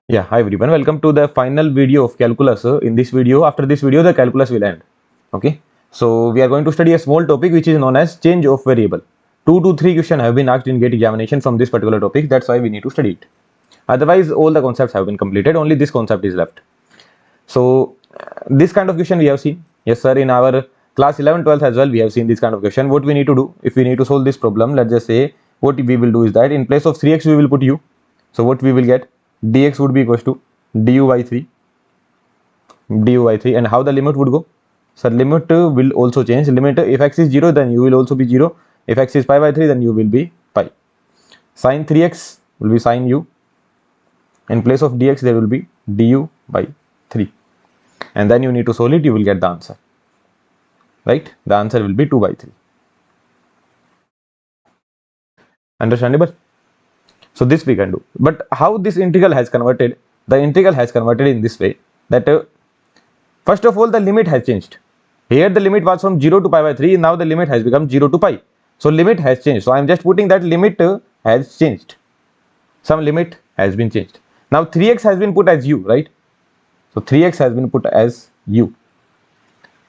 Yeah, hi everyone. Welcome to the final video of calculus. In this video, after this video, the calculus will end. Okay. So we are going to study a small topic which is known as change of variable. 2 to 3 questions have been asked in GATE examination from this particular topic. That's why we need to study it. Otherwise, all the concepts have been completed. Only this concept is left. So this kind of question we have seen. Yes, sir. In our class 11, 12 as well, we have seen this kind of question. What we need to do if we need to solve this problem, let's just say what we will do is that in place of 3x we will put u. So what we will get, dx would be equals to du by 3, and how the limit would go? So limit will also change. Limit if x is 0, then u will also be 0. If x is pi by 3, then u will be pi. Sin 3x will be sin u. In place of dx, there will be du by 3. And then you need to solve it, you will get the answer. Right? The answer will be 2 by 3. Understandable? So this we can do. But how this integral has converted? The integral has converted in this way that first of all, the limit has changed. Here the limit was from 0 to pi by 3. Now the limit has become 0 to pi. So limit has changed. So I am just putting that limit has changed. Some limit has been changed. Now 3x has been put as u, right? So 3x has been put as u.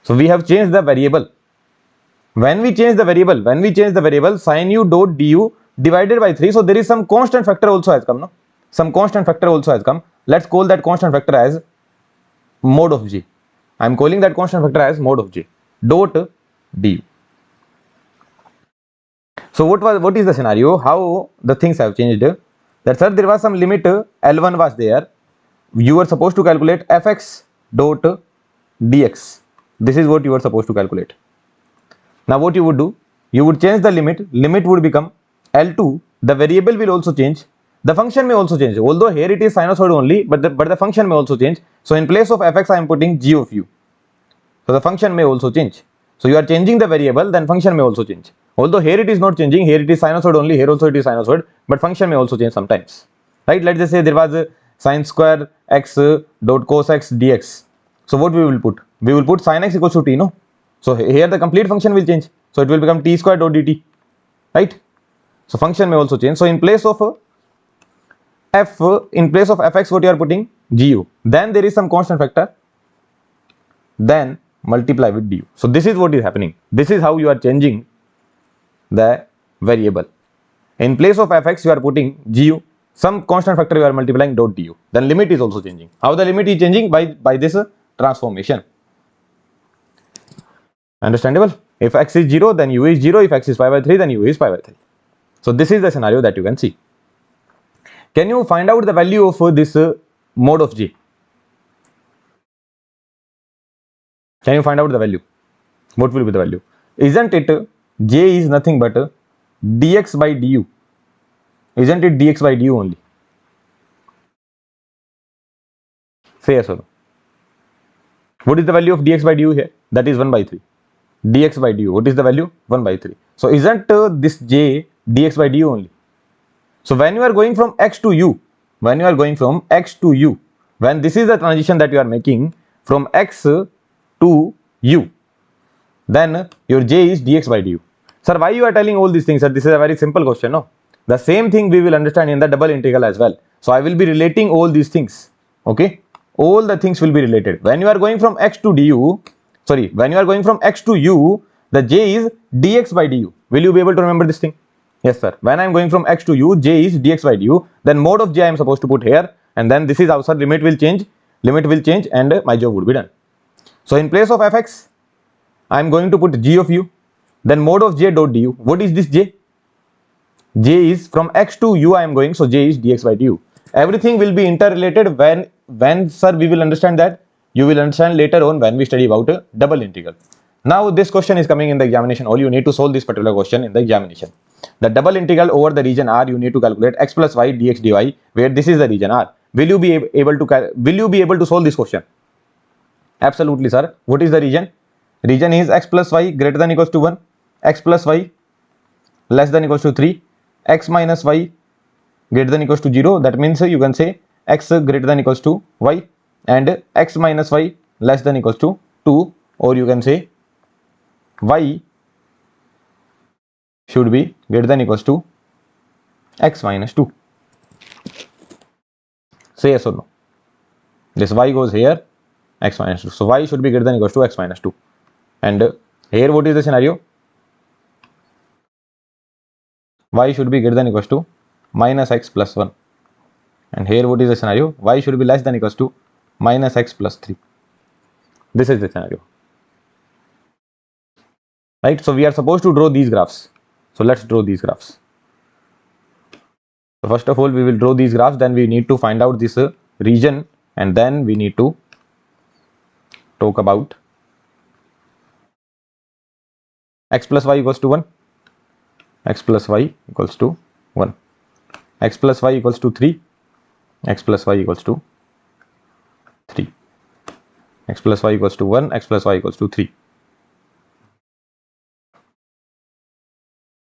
So we have changed the variable. When we change the variable, sin u dot du divided by 3. So there is some constant factor also has come, no? Some constant factor also has come. Let's call that constant factor as mod of j. I am calling that constant factor as mod of j dot du. So what is the scenario? How the things have changed? That sir, there was some limit L1 was there. You were supposed to calculate fx dot dx. This is what you were supposed to calculate. Now what you would do? You would change the limit. Limit would become L2. The variable will also change. The function may also change. Although here it is sinusoid only, but the function may also change. So in place of fx, I am putting g of u. So the function may also change. So you are changing the variable, then function may also change. Although here it is not changing, here it is sinusoid only, here also it is sinusoid, but function may also change sometimes. Right? Let's just say there was a sin square x dot cos x dx. So what we will put? We will put sin x equals to t, no? So here the complete function will change. So it will become t square dot dt. Right? So function may also change. So in place of fx, what you are putting? Gu. Then there is some constant factor. Then multiply with du. So this is what is happening. This is how you are changing the variable. In place of fx, you are putting gu. Some constant factor you are multiplying dot du. Then limit is also changing. How the limit is changing? By this transformation. Understandable? If x is 0, then u is 0. If x is pi by 3, then u is pi by 3. So this is the scenario that you can see. Can you find out the value of this mod of j? Can you find out the value? What will be the value? Isn't it j is nothing but dx by du? Isn't it dx by du only? Say yes or no. What is the value of dx by du here? That is 1 by 3. Dx by du. What is the value? 1 by 3. So isn't this j dx by du only? So when you are going from x to u, when this is the transition that you are making from x to u, then your j is dx by du. Sir, why you are telling all these things, sir? This is a very simple question, no? The same thing we will understand in the double integral as well. So I will be relating all these things. Okay? All the things will be related. When you are going from x to du, when you are going from x to u, the j is dx by du. Will you be able to remember this thing? Yes, sir. When I am going from x to u, j is dx by du. Then mod of j I am supposed to put here. And then this is also limit will change. And my job would be done. So in place of fx, I am going to put g of u. Then mod of j dot du. What is this j? J is from x to u I am going. So j is dx by du. Everything will be interrelated when sir we will understand that. You will understand later on when we study about a double integral. Now this question is coming in the examination. All you need to solve this particular question in the examination. The double integral over the region R, you need to calculate x plus y dx dy, where this is the region R. Will you be able to solve this question? Absolutely, sir. What is the region? Region is x plus y greater than equals to 1, x plus y less than equals to 3, x minus y greater than equals to 0. That means you can say x greater than equals to y and x minus y less than equals to 2, or you can say y should be greater than equals to x minus 2. Say yes or no. This y goes here, x minus 2. So y should be greater than or equals to x minus 2. And here what is the scenario? Y should be greater than or equals to minus x plus 1. And here what is the scenario? Y should be less than or equals to minus x plus 3. This is the scenario. Right? So we are supposed to draw these graphs. So let's draw these graphs. So first of all, we will draw these graphs. Then we need to find out this region, and then we need to talk about x plus y equals to 1, x plus y equals to 1, x plus y equals to 3, x plus y equals to 3, x plus y equals to 1, x plus y equals to 3.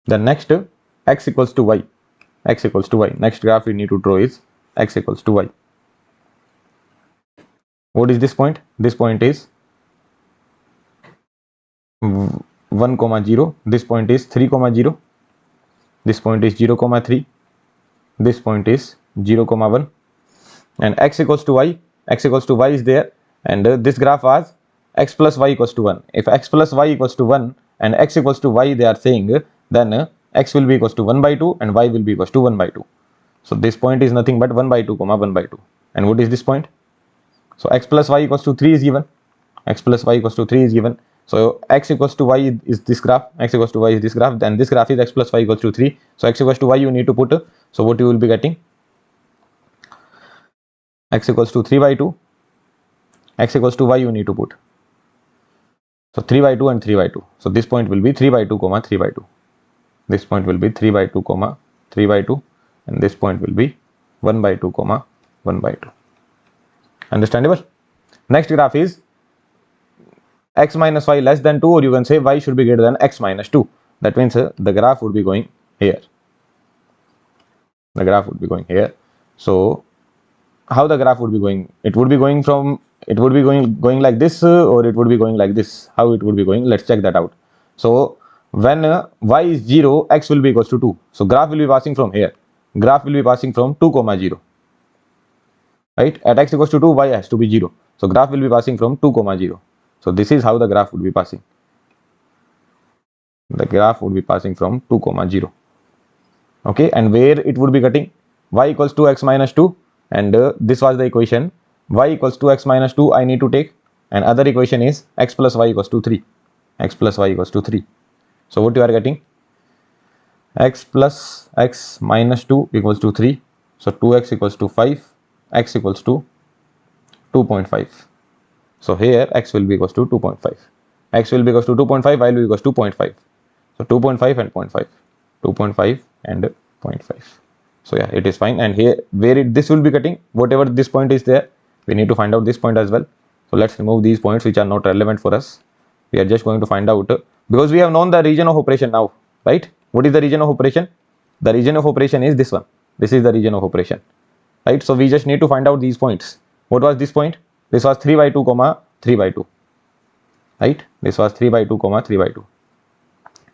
Then next, x equals to y, x equals to y. Next graph we need to draw is x equals to y. What is this point? This point is 1 comma 0. This point is 3 comma 0. This point is 0 comma 3. This point is 0 comma 1. And x equals to y. X equals to y is there. And this graph was x plus y equals to 1. If x plus y equals to 1 and x equals to y they are saying, then x will be equals to 1 by 2 and y will be equals to 1 by 2. So this point is nothing but 1 by 2 comma 1 by 2. And what is this point? So x plus y equals to 3 is given. X plus y equals to 3 is given. So x equals to y is this graph. X equals to y is this graph. Then this graph is x plus y equals to 3. So x equals to y you need to put. So what you will be getting? X equals to 3 by 2. X equals to y you need to put. So 3 by 2 and 3 by 2. So this point will be 3 by 2 comma 3 by 2. This point will be 3 by 2 comma 3 by 2. And this point will be 1 by 2 comma 1 by 2. Understandable? Next graph is x minus y less than 2, or you can say y should be greater than x minus 2. That means the graph would be going here. The graph would be going here. So how the graph would be going? It would be going from, it would be going like this, or it would be going like this. How it would be going? Let's check that out. So when y is 0, x will be equals to 2. So graph will be passing from here. Graph will be passing from 2 comma 0. Right? At x equals to 2, y has to be 0. So graph will be passing from 2 comma 0. So this is how the graph would be passing. The graph would be passing from 2 comma 0. Okay, and where it would be cutting? Y equals to x minus 2, and this was the equation. Y equals to x minus 2 I need to take, and other equation is x plus y equals to 3. X plus y equals to 3. So what you are getting? X plus x minus 2 equals to 3. So 2x equals to 5. X equals to 2.5. So here x will be equals to 2.5. X will be equals to 2.5, y will be equals to 0.5. So 2.5 and 0.5. 2.5 and 0.5. So yeah, it is fine. And here where this will be cutting, whatever this point is there, we need to find out this point as well. So let's remove these points which are not relevant for us. We are just going to find out, because we have known the region of operation now, right? What is the region of operation? The region of operation is this one. This is the region of operation, right? So we just need to find out these points. What was this point? This was 3 by 2 comma 3 by 2, right? This was 3 by 2 comma 3 by 2.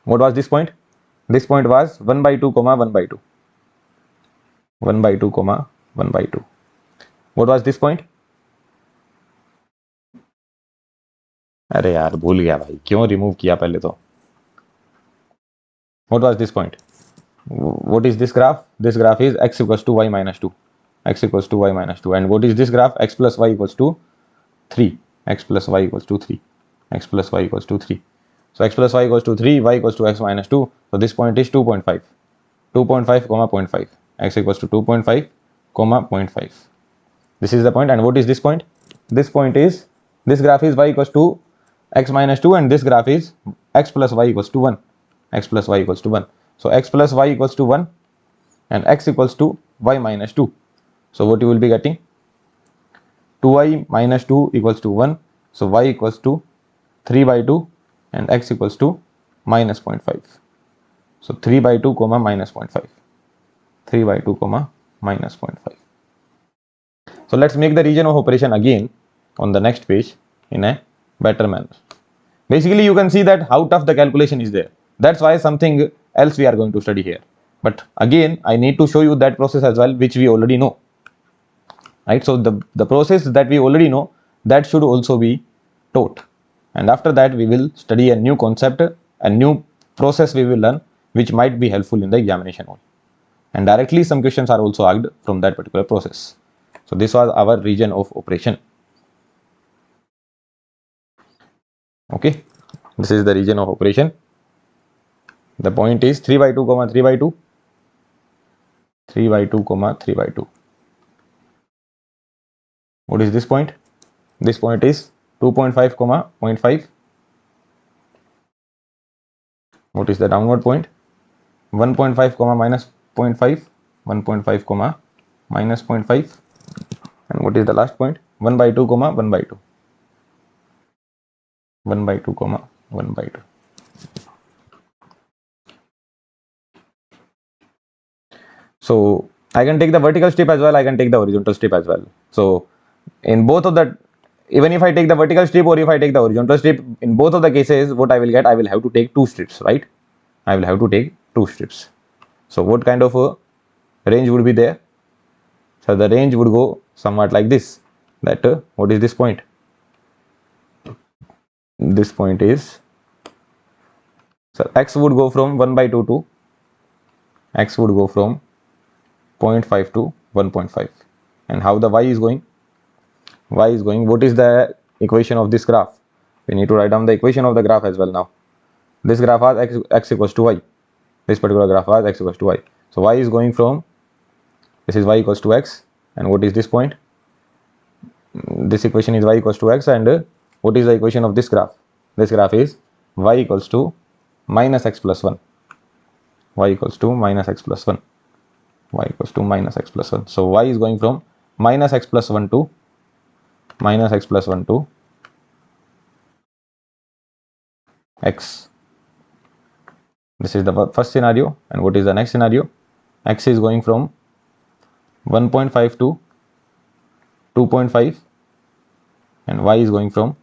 What was this point? This point was 1 by 2 comma 1 by 2. 1 by 2 comma 1 by 2. What was this point? अरे यार भूल गया भाई, क्यों remove किया पहले तो. What was this point? What is this graph? This graph is x equals to y minus 2. X equals to y minus 2. And what is this graph? X plus y equals to 3. X plus y equals to 3. X plus y equals to 3. So x plus y equals to 3, y equals to x minus 2. So this point is 2.5. 2.5 comma 0.5. X equals to 2.5 comma 0.5. This is the point. And what is this point? This point is, this graph is y equals to x minus 2, and this graph is x plus y equals to 1. X plus y equals to 1. So x plus y equals to 1 and x equals to y minus 2. So what you will be getting? 2y minus 2 equals to 1. So y equals to 3 by 2 and x equals to minus 0.5. So 3 by 2 comma minus 0.5. 3 by 2 comma minus 0.5. So let's make the region of operation again on the next page in a better manner. Basically you can see that how tough the calculation is there. That's why something else we are going to study here. But again I need to show you that process as well, which we already know. right? So the process that we already know, that should also be taught, and after that we will study a new concept, a new process we will learn, which might be helpful in the examination hall, and directly some questions are also asked from that particular process. So this was our region of operation. Okay, this is the region of operation. The point is 3 by 2 comma 3 by 2, 3 by 2 comma 3 by 2. What is this point? This point is 2.5 comma 0.5. What is the downward point? 1.5 comma minus 0.5, 1.5 comma minus 0.5. And what is the last point? 1 by 2 comma 1 by 2, 1 by 2 comma 1 by 2. So I can take the vertical strip as well, I can take the horizontal strip as well. So in both of the, even if I take the vertical strip or if I take the horizontal strip, in both of the cases what I will get, I will have to take two strips, right? I will have to take two strips. So what kind of a range would be there? So the range would go somewhat like this, that what is this point? This point is, so x would go from 1 by 2 to, x would go from 0.5 to 1.5. And how the y is going? Y is going, what is the equation of this graph? We need to write down the equation of the graph as well now. This graph has x equals to y. This particular graph has x equals to y. So y is going from, this is y equals to x, and what is this point? This equation is y equals to x, and what is the equation of this graph? This graph is y equals to minus x plus 1. Y equals to minus x plus 1. Y equals to minus x plus 1. So y is going from minus x plus 1 to minus x plus 1 to x. This is the first scenario. And what is the next scenario? X is going from 1.5 to 2.5, and y is going from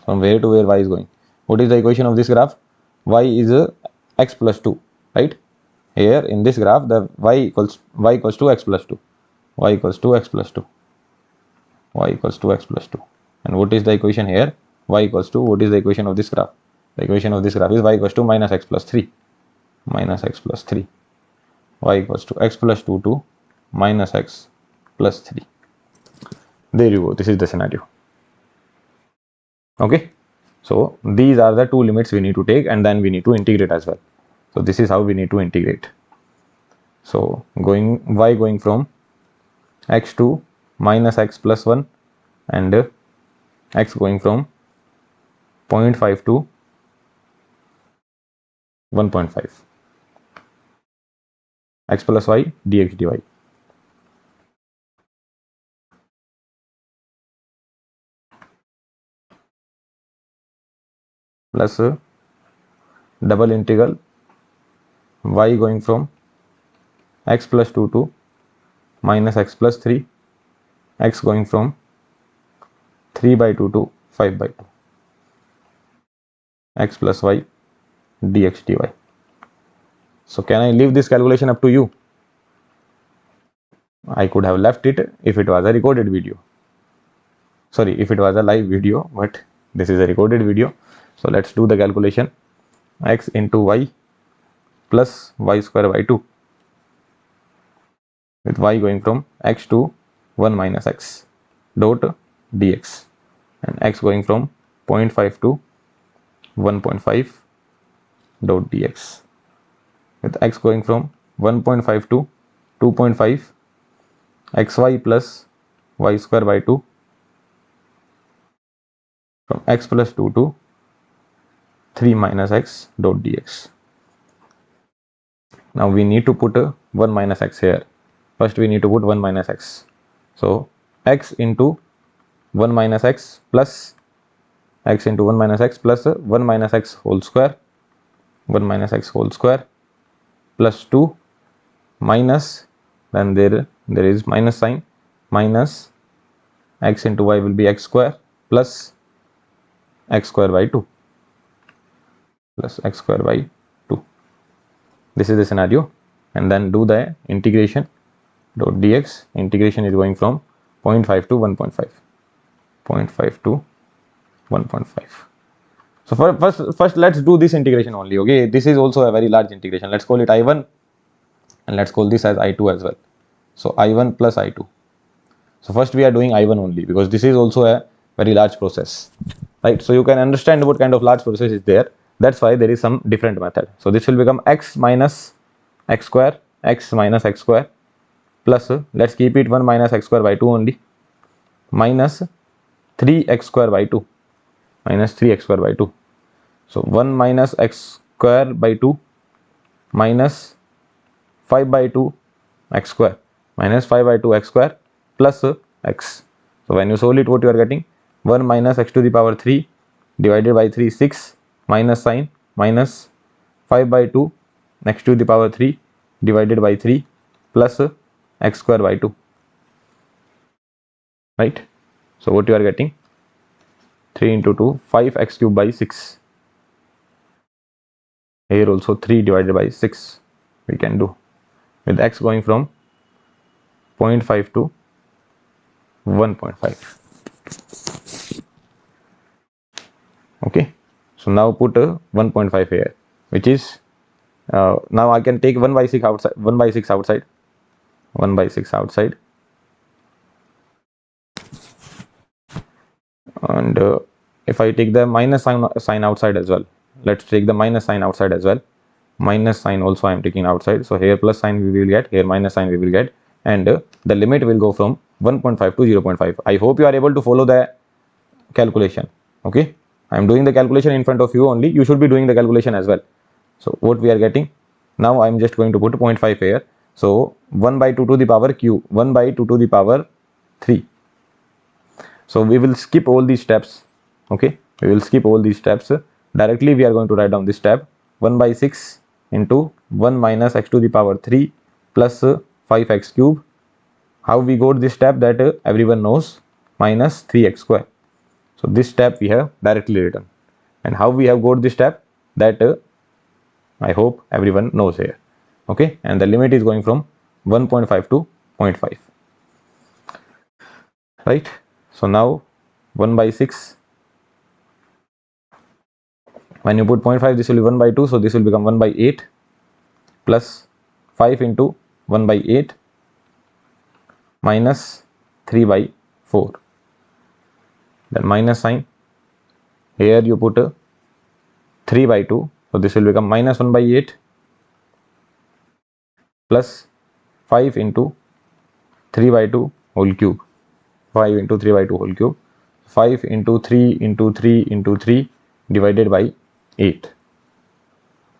where to where y is going? What is the equation of this graph? Y is x plus 2, right? Here in this graph, the y equals to x plus 2, y equals to x plus 2, y equals to x plus 2. And what is the equation here? Y equals to, what is the equation of this graph? The equation of this graph is y equals to minus x plus 3, minus x plus 3, y equals to x plus 2 to minus x plus 3. There you go. This is the scenario. Okay, so these are the two limits we need to take, and then we need to integrate as well. So this is how we need to integrate. So going y going from x to minus x plus 1, and x going from 0.5 to 1.5, x plus y dx dy. Plus double integral y going from x plus 2 to minus x plus 3, x going from 3 by 2 to 5 by 2, x plus y dx dy. So can I leave this calculation up to you? I could have left it if it was a recorded video. Sorry, if it was a live video, but this is a recorded video. So let's do the calculation. X into y plus y square by 2, with y going from x to 1 minus x dot dx, and x going from 0.5 to 1.5 dot dx, with x going from 1.5 to 2.5 xy plus y square by 2, from x plus 2 to 3 minus x dot dx. Now we need to put 1 minus x here. First we need to put 1 minus x. So x into 1 minus x plus x into 1 minus x plus 1 minus x whole square, 1 minus x whole square plus 2 minus, then there is minus sign, minus x into y will be x square plus x square by 2, plus x square by 2. This is the scenario, and then do the integration. dot dx. Integration is going from 0.5 to 1.5. 0.5 to 1.5. So first let's do this integration only. Okay, this is also a very large integration. Let's call it I1 and let's call this as I2 as well. So I1 plus I2. So first we are doing I1 only because this is also a very large process, right? So you can understand what kind of large process is there. That's why there is some different method. So this will become x minus x square, x minus x square plus, let's keep it 1 minus x square by 2 only, minus 3x square by 2, minus 3x square by 2. So 1 minus x square by 2 minus 5 by 2 x square minus 5 by 2 x square plus x. So when you solve it, what you are getting? 1 minus x to the power 3 divided by 3, 6, minus sign, minus 5 by 2 x to the power 3 divided by 3 plus x square by 2, right? So what you are getting? 3 into 2, 5x cube by 6. Here also 3 divided by 6 we can do, with x going from 0.5 to 1.5. Okay, so now put 1.5 here, which is now I can take 1 by 6 outside, 1 by 6 outside, 1 by 6 outside, and if I take the minus sign outside as well, let's take the minus sign outside as well. Minus sign also I am taking outside, so here plus sign we will get, here minus sign we will get, and the limit will go from 1.5 to 0.5. I hope you are able to follow the calculation. Okay, I am doing the calculation in front of you only, you should be doing the calculation as well. So what we are getting now, I am just going to put 0.5 here. So 1 by 2 to the power q, 1 by 2 to the power 3. So we will skip all these steps. Okay, we will skip all these steps. Directly we are going to write down this step: 1 by 6 into 1 minus x to the power 3 plus 5x cube. How we got this step, that everyone knows, minus 3x square. So this step we have directly written. And how we have got this step, that I hope everyone knows here. Okay, and the limit is going from 1.5 to 0.5, right? So now 1 by 6, when you put 0.5, this will be 1 by 2, so this will become 1 by 8 plus 5 into 1 by 8 minus 3 by 4. Then minus sign, here you put 3 by 2, so this will become minus 1 by 8 plus 5 into 3 by 2 whole cube, 5 into 3 by 2 whole cube, 5 into 3 into 3 into 3 divided by 8.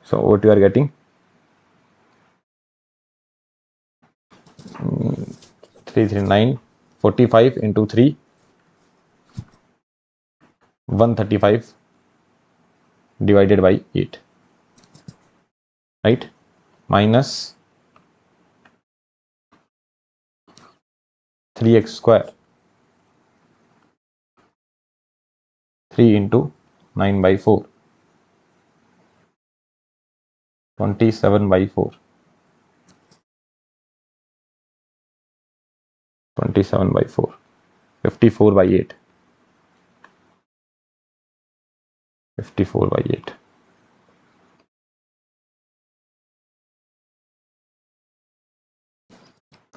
So what you are getting? 339, 45 into 3, 135 divided by 8, right? Minus 3x square, 3 into 9 by 4, 27 by 4, 27 by 4, 54 by 8, 54 by 8.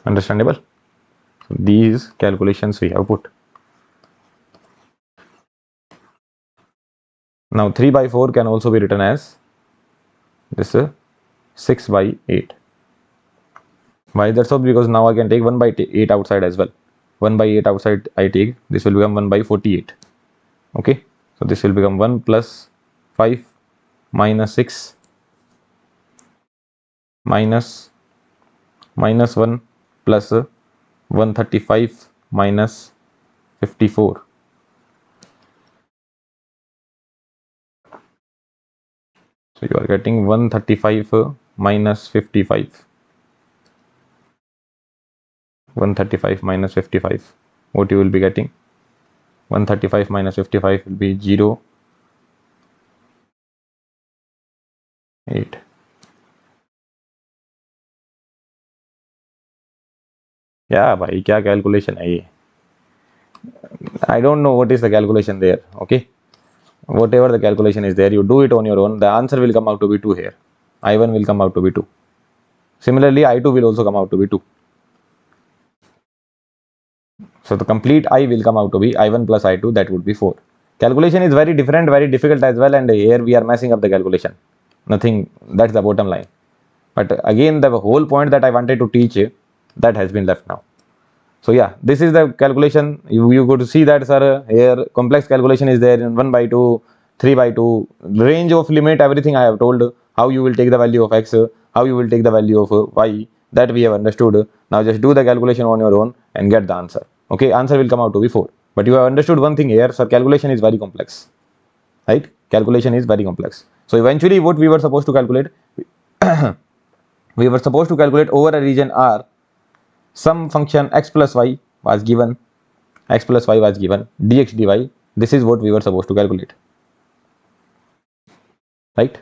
Understandable? So these calculations we have put. Now 3 by 4 can also be written as this 6 by 8. Why that's so? Because now I can take 1 by 8 outside as well. 1 by 8 outside I take, this will become 1 by 48. Okay, so this will become 1 plus 5 minus 6 minus 1 plus 135 minus 54. So you are getting 135 minus 55. 135 minus 55. What you will be getting? 135 minus 55 will be 0, 8. क्या भाई, क्या calculation है ये? I don't know what is the calculation there. Okay, whatever the calculation is there, you do it on your own. The answer will come out to be 2 here. I1 will come out to be 2. Similarly, I2 will also come out to be 2. So the complete I will come out to be I1 plus I2, that would be 4. Calculation is very different, very difficult as well, and here we are messing up the calculation. Nothing, that's the bottom line. But again, the whole point that I wanted to teach, that has been left now. So yeah, this is the calculation. You go to see that, sir, here complex calculation is there in 1 by 2, 3 by 2, range of limit, everything I have told, how you will take the value of x, how you will take the value of y, that we have understood. Now just do the calculation on your own and get the answer. Okay, answer will come out to be 4. But you have understood one thing here, sir, calculation is very complex, right? Calculation is very complex. So eventually what we were supposed to calculate, we were supposed to calculate over a region R, some function x plus y was given, x plus y was given, dx dy. This is what we were supposed to calculate, right?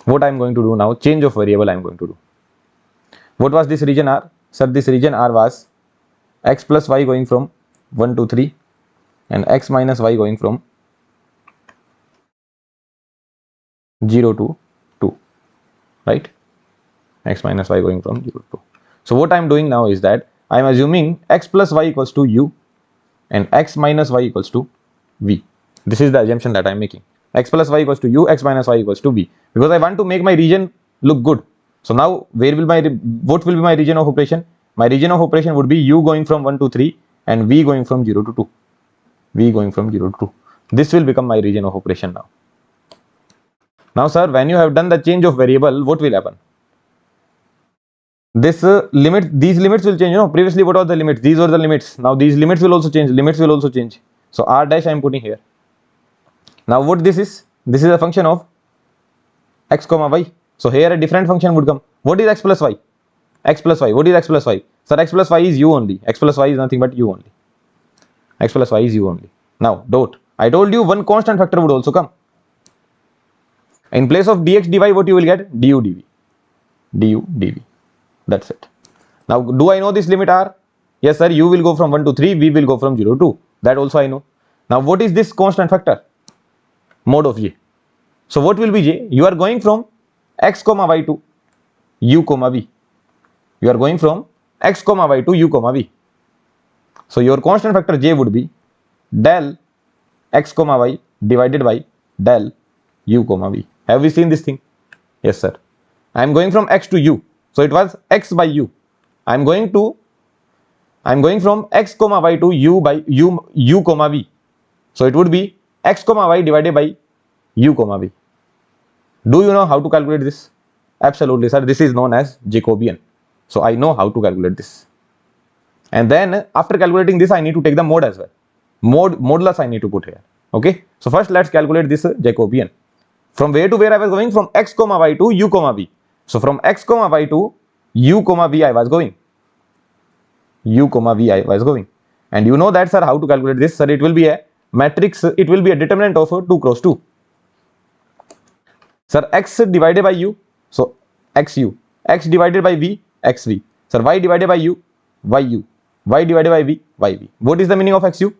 What I am going to do now, change of variable I am going to do. What was this region R? Sir, this region R was x plus y going from 1 to 3 and x minus y going from 0 to 2, right? X minus y going from 0 to 2. So what I am doing now is that I am assuming x plus y equals to u and x minus y equals to v. This is the assumption that I am making. X plus y equals to u, x minus y equals to v, because I want to make my region look good. So now what will be my region of operation? My region of operation would be u going from 1 to 3 and v going from 0 to 2. V going from 0 to 2. This will become my region of operation now. Now sir, when you have done the change of variable, what will happen? This these limits will change. Previously what are the limits? These were the limits. Now these limits will also change. So r dash I am putting here. Now what this is? This is a function of x comma y. So here a different function would come. What is x plus y? X plus y. What is x plus y? Sir, x plus y is u only. X plus y is nothing but u only. X plus y is u only. Now dot. I told you one constant factor would also come. In place of dx dy, what you will get? Du dv. Du dv. That's it. Now, do I know this limit r? Yes, sir. U will go from 1 to 3. V will go from 0 to 2. That also I know. Now, what is this constant factor? Mod of j. So, what will be j? You are going from x comma y to u comma v. You are going from x comma y to u comma v. So, your constant factor j would be del x comma y divided by del u comma v. Have we seen this thing? Yes, sir. I am going from x to u. So it was x by u. I am going from x comma y to u by u comma v. So it would be x comma y divided by u comma v. Do you know how to calculate this? Absolutely, sir. This is known as Jacobian. So I know how to calculate this. And then after calculating this, I need to take the mode as well. Modulus I need to put here. Okay. So first let's calculate this Jacobian. From where to where I was going? From x comma y to u comma v. So from x comma y to u comma v I was going. U comma v I was going. And you know that, sir, how to calculate this? Sir, it will be a matrix, it will be a determinant of 2 cross 2. Sir, x divided by u, so xu. X divided by v, xv. Sir, y divided by u, yu. Y divided by v, yv. What is the meaning of xu?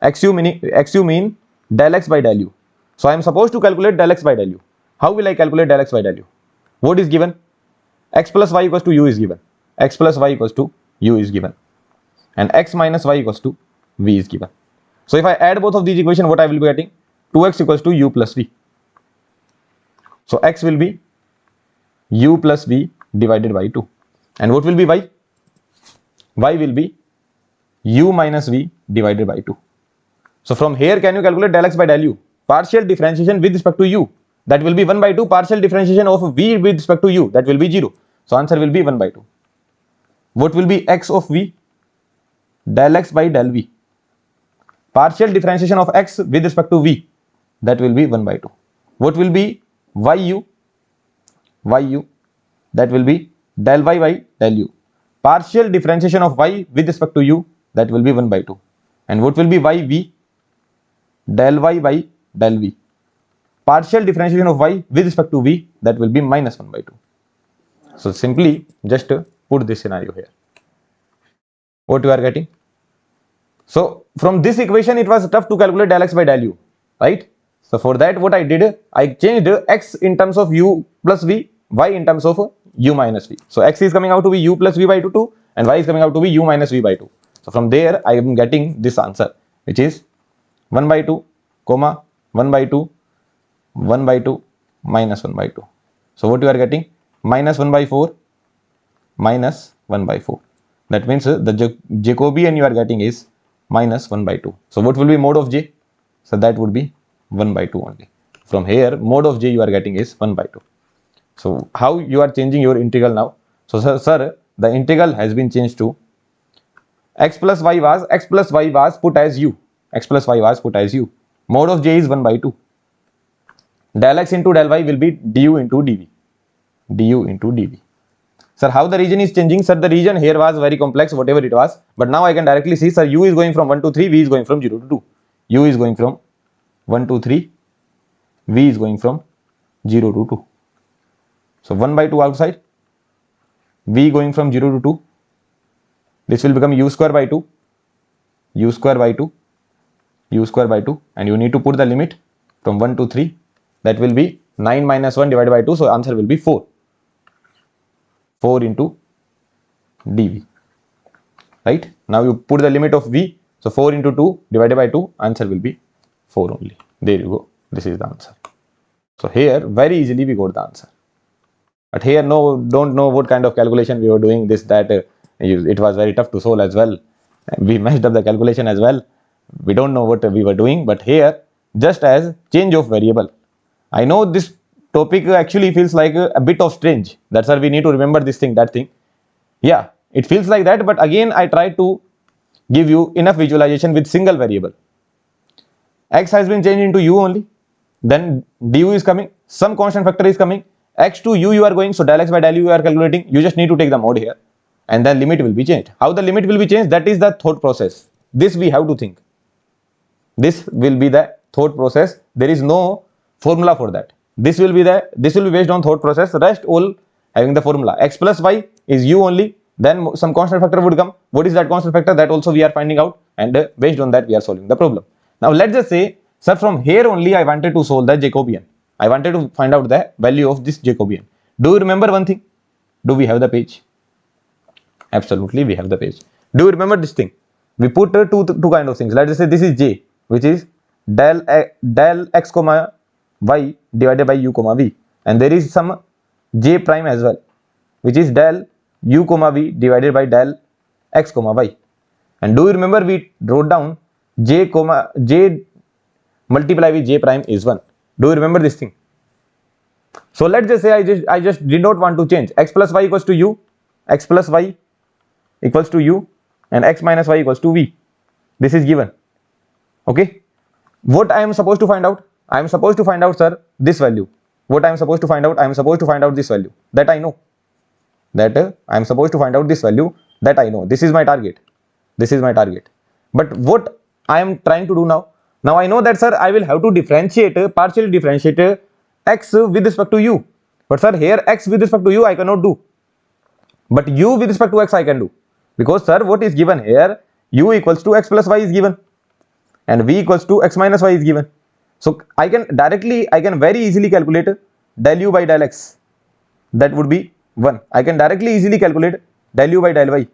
Xu mean del x by del u. So I am supposed to calculate del x by del u. How will I calculate del x by del u? What is given? X plus y equals to u is given. X plus y equals to u is given. And x minus y equals to v is given. So if I add both of these equations, what I will be getting? 2x equals to u plus v. So x will be u plus v divided by 2. And what will be y? Y will be u minus v divided by 2. So from here, can you calculate del x by del u? Partial differentiation with respect to u. That will be 1 by 2. Partial differentiation of v with respect to u. That will be 0. So answer will be 1 by 2. What will be x of v? Del x by del v. Partial differentiation of x with respect to v. That will be 1 by 2. What will be yu? Yu. That will be del y by del u. Partial differentiation of y with respect to u. That will be 1 by 2. And what will be yv? Del y by del v. Partial differentiation of y with respect to v, that will be minus 1 by 2. So simply just put this scenario here. what you are getting. So from this equation, it was tough to calculate del x by del u, right? So for that, what I did, I changed x in terms of u plus v, y in terms of u minus v. So x is coming out to be u plus v by 2, and y is coming out to be u minus v by 2. So from there, I am getting this answer, which is 1 by 2, comma 1 by 2, 1 by 2, minus 1 by 2. So what you are getting? Minus 1 by 4, minus 1 by 4. That means the Jacobian you are getting is minus 1 by 2. So what will be mode of j? So that would be 1 by 2 only. From here, mode of j you are getting is 1 by 2. So how you are changing your integral now? So sir, the integral has been changed to x plus y was put as u. X plus y was put as u. Mode of j is 1 by 2. Del x into del y will be du into dv. Du into dv. Sir, how the region is changing? Sir, the region here was very complex, whatever it was. But now I can directly see, sir, u is going from 1 to 3, v is going from 0 to 2. U is going from 1 to 3, v is going from 0 to 2. So 1 by 2 outside, v going from 0 to 2. This will become u square by 2, u square by 2, u square by 2. And you need to put the limit from 1 to 3. That will be 9 minus 1 divided by 2. So answer will be 4. 4 into dv. Right? Now you put the limit of v. So 4 into 2 divided by 2. Answer will be 4 only. There you go. This is the answer. So here very easily we got the answer. But here don't know what kind of calculation we were doing. This, that. It was very tough to solve as well. We messed up the calculation as well. We don't know what we were doing. But here, just as change of variable. I know this topic actually feels like a bit of strange. That's why we need to remember this thing, that thing. Yeah, it feels like that. But again, I try to give you enough visualization with single variable. X has been changed into u only. Then du is coming. Some constant factor is coming. X to u you are going. So del x by del u you are calculating. You just need to take the mode here. And the limit will be changed. How the limit will be changed? That is the thought process. This we have to think. This will be the thought process. There is no formula for that. This will be based on thought process. Rest all having the formula. X plus y is u only. Then some constant factor would come. What is that constant factor? That also we are finding out. And based on that we are solving the problem. Now let's just say, sir, from here only I wanted to solve the Jacobian. I wanted to find out the value of this Jacobian. Do you remember one thing? Do we have the page? Absolutely, we have the page. Do you remember this thing? We put two kind of things. Let's say this is j, which is del x comma y divided by u comma v, and there is some j prime as well, which is del u comma v divided by del x comma y. And do you remember we wrote down j multiply with j prime is 1. Do you remember this thing? So let's just say I just did not want to change. X plus y equals to u, x plus y equals to u, and x minus y equals to v. This is given. Okay. What I am supposed to find out? I am supposed to find out, sir, this value. What I am supposed to find out? I am supposed to find out this value. That I know. That I am supposed to find out this value. That I know. This is my target. This is my target. But what I am trying to do now? Now I know that, sir, I will have to differentiate, partially differentiate x with respect to u. But sir, here x with respect to u I cannot do. But u with respect to x I can do. Because, sir, what is given here? U equals to x plus y is given. And v equals to x minus y is given. So I can very easily calculate del u by del x. That would be 1. I can directly easily calculate del u by del y.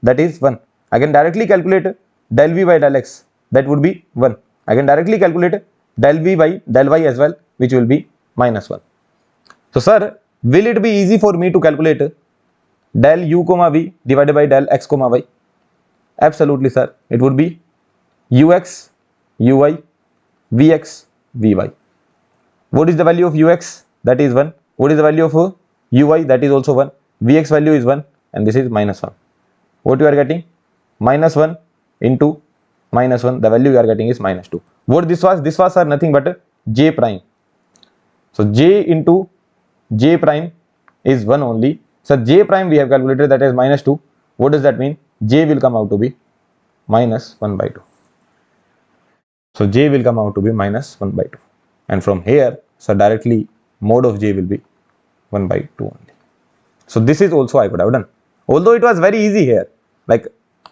That is 1. I can directly calculate del v by del x. That would be 1. I can directly calculate del v by del y as well, which will be minus 1. So, sir, will it be easy for me to calculate del u comma v divided by del x comma y? Absolutely, sir. It would be ux, uy, vx, vy. What is the value of ux? That is 1. What is the value of uy? That is also 1. Vx value is 1, and this is minus 1. What you are getting? Minus 1 into minus 1. The value you are getting is minus 2. What this was? This was, sir, nothing but j prime. So j into j prime is 1 only. So j prime we have calculated, that is minus 2. What does that mean? J will come out to be minus 1 by 2. So j will come out to be minus 1 by 2. And from here, so directly mode of j will be 1 by 2 only. So this is also I could have done. Although it was very easy here. Like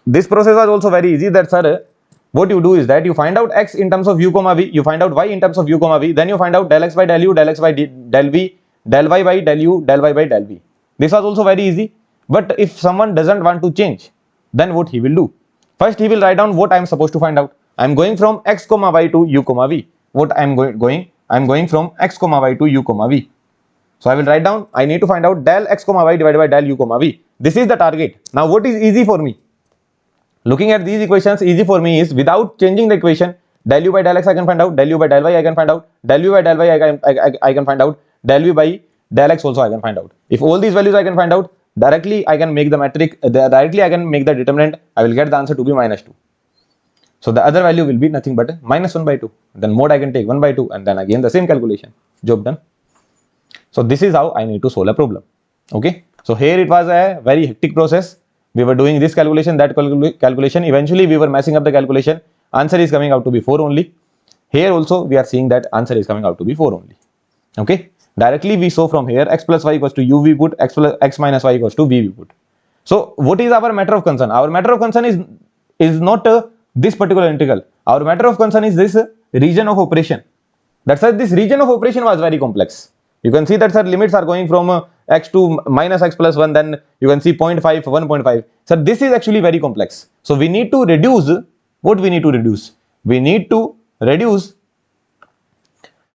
this process was also very easy, that sir, what you do is that you find out x in terms of u comma v, you find out y in terms of u comma v, then you find out del x by del u, del x by del v, del y by del u, del y by del v. This was also very easy. But if someone doesn't want to change, then what he will do? First he will write down what I am supposed to find out. I am going from x comma y to u comma v. What I am going from x comma y to u comma v. So I will write down, I need to find out del x comma y divided by del u comma v. This is the target. Now what is easy for me? Looking at these equations, easy for me is without changing the equation, del u by del x I can find out, del u by del y I can find out, del u by del y I can find out, del u by del x also I can find out. If all these values I can find out, directly I can make the metric, directly I can make the determinant, I will get the answer to be minus 2. So the other value will be nothing but minus 1 by 2. Then mode I can take 1 by 2 and then again the same calculation. Job done. So this is how I need to solve a problem. Okay. So here it was a very hectic process. We were doing this calculation, that calculation. Eventually we were messing up the calculation. Answer is coming out to be 4 only. Here also we are seeing that answer is coming out to be 4 only. Okay. Directly we saw from here x plus y equals to u we put, x minus y equals to v we put. So what is our matter of concern? Our matter of concern is not this particular integral. Our matter of concern is this region of operation. That's why this region of operation was very complex. You can see that sir, limits are going from x to minus x plus 1, then you can see 0.5, 1.5. So this is actually very complex. So we need to reduce, what we need to reduce? We need to reduce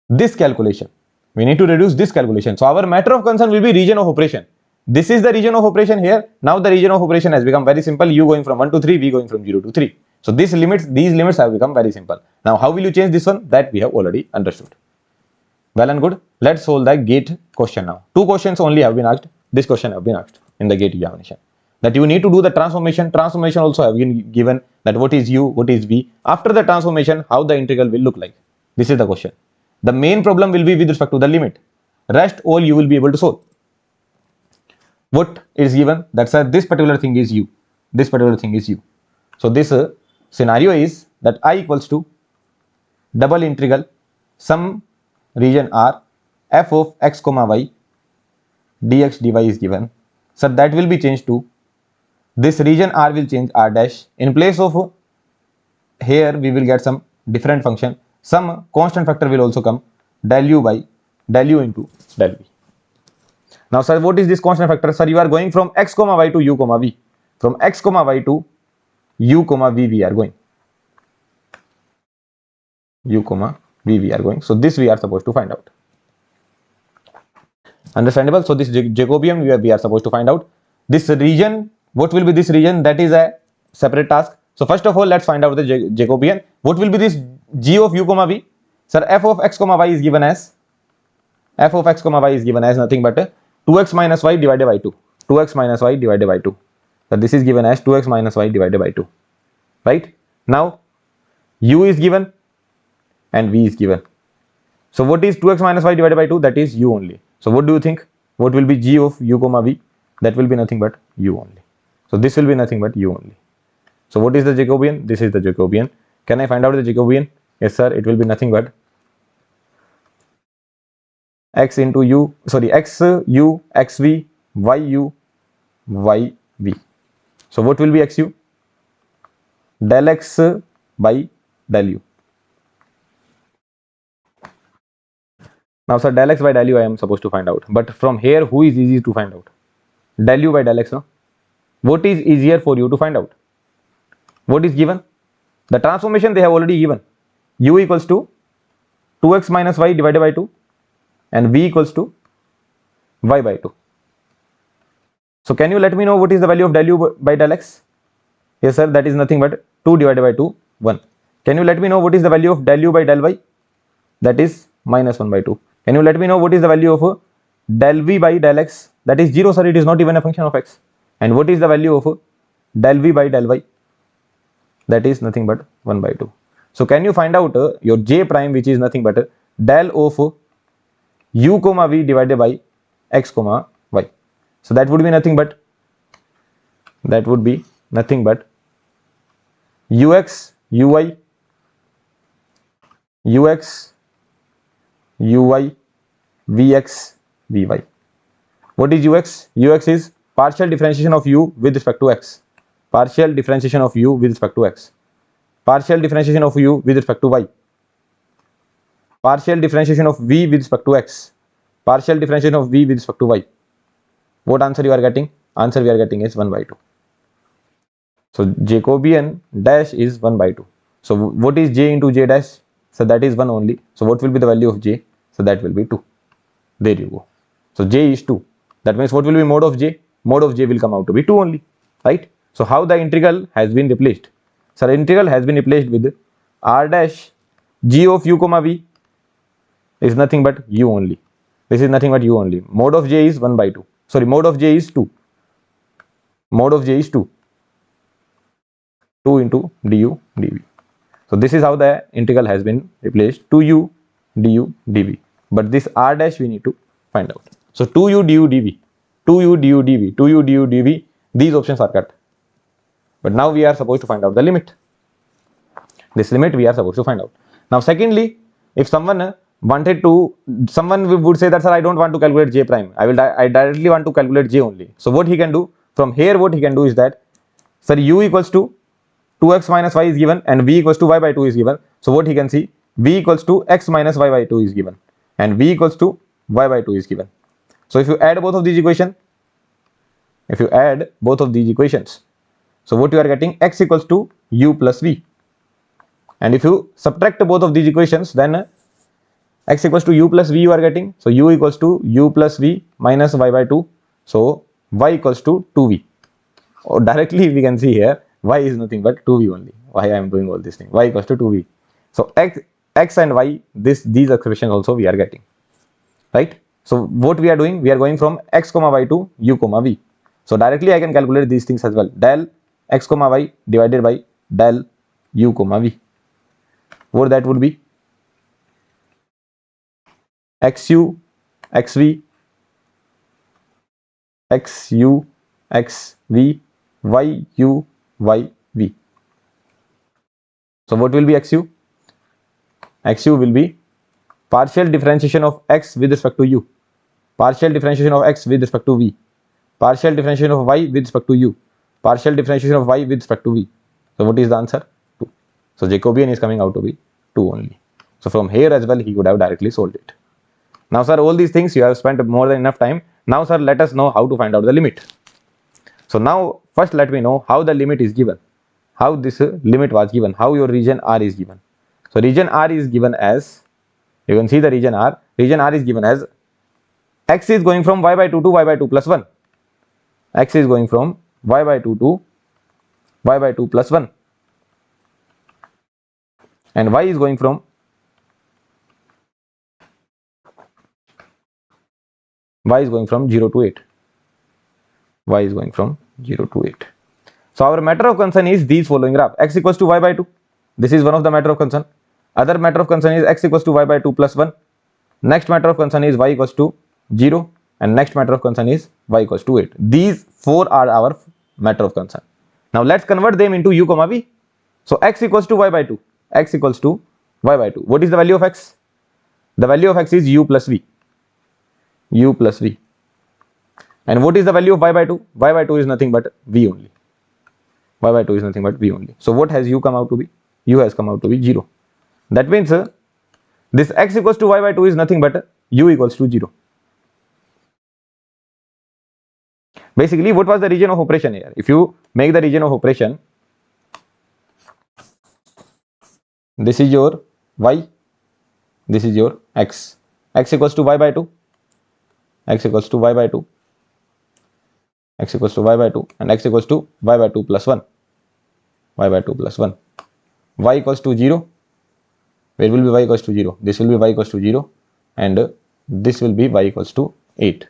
this calculation. We need to reduce this calculation. So our matter of concern will be region of operation. This is the region of operation here. Now the region of operation has become very simple. U going from 1 to 3, V going from 0 to 3. So these limits have become very simple. Now how will you change this one? That we have already understood. Well and good. Let's solve the gate question now. 2 questions only have been asked. This question have been asked in the gate examination. That you need to do the transformation. Transformation also have been given, that what is u, what is v. After the transformation, how the integral will look like. This is the question. The main problem will be with respect to the limit. Rest all you will be able to solve. What is given? That's this particular thing is u. This particular thing is u. So this scenario is that I equals to double integral some region R f of x comma y dx dy is given. So that will be changed to this region R will change R dash. In place of here we will get some different function. Some constant factor will also come, del u by del u into del v. Now sir, what is this constant factor? Sir, you are going from x comma y to u comma v. From x comma y to u comma v we are going. U comma v we are going. So this we are supposed to find out. Understandable? So this Jacobian we are supposed to find out. This region, what will be this region? That is a separate task. So first of all, let's find out the Jacobian. What will be this g of u comma v? Sir, f of x comma y is given as nothing but 2x minus y divided by 2. 2x minus y divided by 2. So this is given as 2x minus y divided by 2. Right? Now u is given and v is given. So what is 2x minus y divided by 2? That is u only. So what do you think? What will be g of u comma v? That will be nothing but u only. So this will be nothing but u only. So what is the Jacobian? This is the Jacobian. Can I find out the Jacobian? Yes sir, it will be nothing but x into u, sorry, x u, x v, y u, y v. So what will be x u? Del x by del u. Now sir, del x by del u I am supposed to find out. But from here, who is easy to find out? Del u by del x, no? What is easier for you to find out? What is given? The transformation they have already given. U equals to 2x minus y divided by 2 and v equals to y by 2. So can you let me know what is the value of del u by del x? Yes sir, that is nothing but 2 divided by 2, 1. Can you let me know what is the value of del u by del y? That is minus 1 by 2. Can you let me know what is the value of del v by del x? That is 0 sir, it is not even a function of x. And what is the value of del v by del y? That is nothing but 1 by 2. So can you find out your j prime, which is nothing but del of u comma v divided by x comma y. So that would be nothing but ux uy vx vy. What is ux? Ux is partial differentiation of u with respect to x. partial differentiation of u with respect to x, partial differentiation of u with respect to y, partial differentiation of v with respect to x, partial differentiation of v with respect to y. What answer you are getting? Answer we are getting is 1 by 2. So Jacobian dash is 1 by 2. So what is j into j dash? So that is 1 only. So what will be the value of j? So that will be 2. There you go. So j is 2. That means what will be mode of j? Mode of j will come out to be 2 only, right? So how the integral has been replaced? So integral has been replaced with r dash g of u comma v is nothing but u only. This is nothing but u only. Mode of j is 1 by 2. Sorry, mode of j is 2. Mode of j is 2. 2 into du dv. So this is how the integral has been replaced, 2u du dv. But this r dash we need to find out. So 2u du dv, 2u du dv, 2u du dv, these options are cut. But now we are supposed to find out the limit. This limit we are supposed to find out. Now secondly, if someone wanted to, someone would say that, sir, I don't want to calculate j prime. I directly want to calculate j only. So what he can do, from here what he can do is that, sir, u equals to 2x minus y is given and v equals to y by 2 is given. So what he can see, v equals to x minus y by 2 is given and v equals to y by 2 is given. So if you add both of these equations, so what you are getting, x equals to u plus v. And if you subtract both of these equations, then x equals to u plus v you are getting. So u equals to u plus v minus y by 2. So y equals to 2v. Or directly we can see here, y is nothing but 2v only. Why I am doing all this thing? Y equals to 2v. So x and y, these expressions also we are getting, right? So what we are doing, we are going from x comma y to u comma v. So directly I can calculate these things as well. Del x comma y divided by del u comma v. What that would be? xu xv xu xv yu yv. So what will be xu? Xu will be partial differentiation of x with respect to u, partial differentiation of x with respect to v, partial differentiation of y with respect to u, partial differentiation of y with respect to v. So what is the answer? 2. So Jacobian is coming out to be 2 only. So from here as well he could have directly solved it. Now sir, all these things you have spent more than enough time. Now sir, let us know how to find out the limit. So now first let me know how the limit is given, how this limit was given, how your region R is given. So region R is given as, you can see the region R is given as x is going from y by 2 to y by 2 plus 1. X is going from y by 2 to y by 2 plus 1. And y is going from y is going from 0 to 8. Y is going from 0 to 8. So our matter of concern is these following graph. X equals to y by 2. This is one of the matter of concern. Other matter of concern is x equals to y by 2 plus 1. Next matter of concern is y equals to 0. And next matter of concern is y equals to 8. These four are our matter of concern. Now let's convert them into u comma v. So x equals to y by 2. X equals to y by 2. What is the value of x? The value of x is u plus v. U plus v. And what is the value of y by 2? Y by 2 is nothing but v only. Y by 2 is nothing but v only. So what has u come out to be? U has come out to be 0. That means this x equals to y by 2 is nothing but u equals to 0. Basically, what was the region of operation here? If you make the region of operation, this is your y, this is your x. X equals to y by 2, x equals to y by 2, x equals to y by 2, and x equals to y by 2 plus 1, y by 2 plus 1. Y equals to 0. Where will be y equals to 0? This will be y equals to 0, and this will be y equals to 8.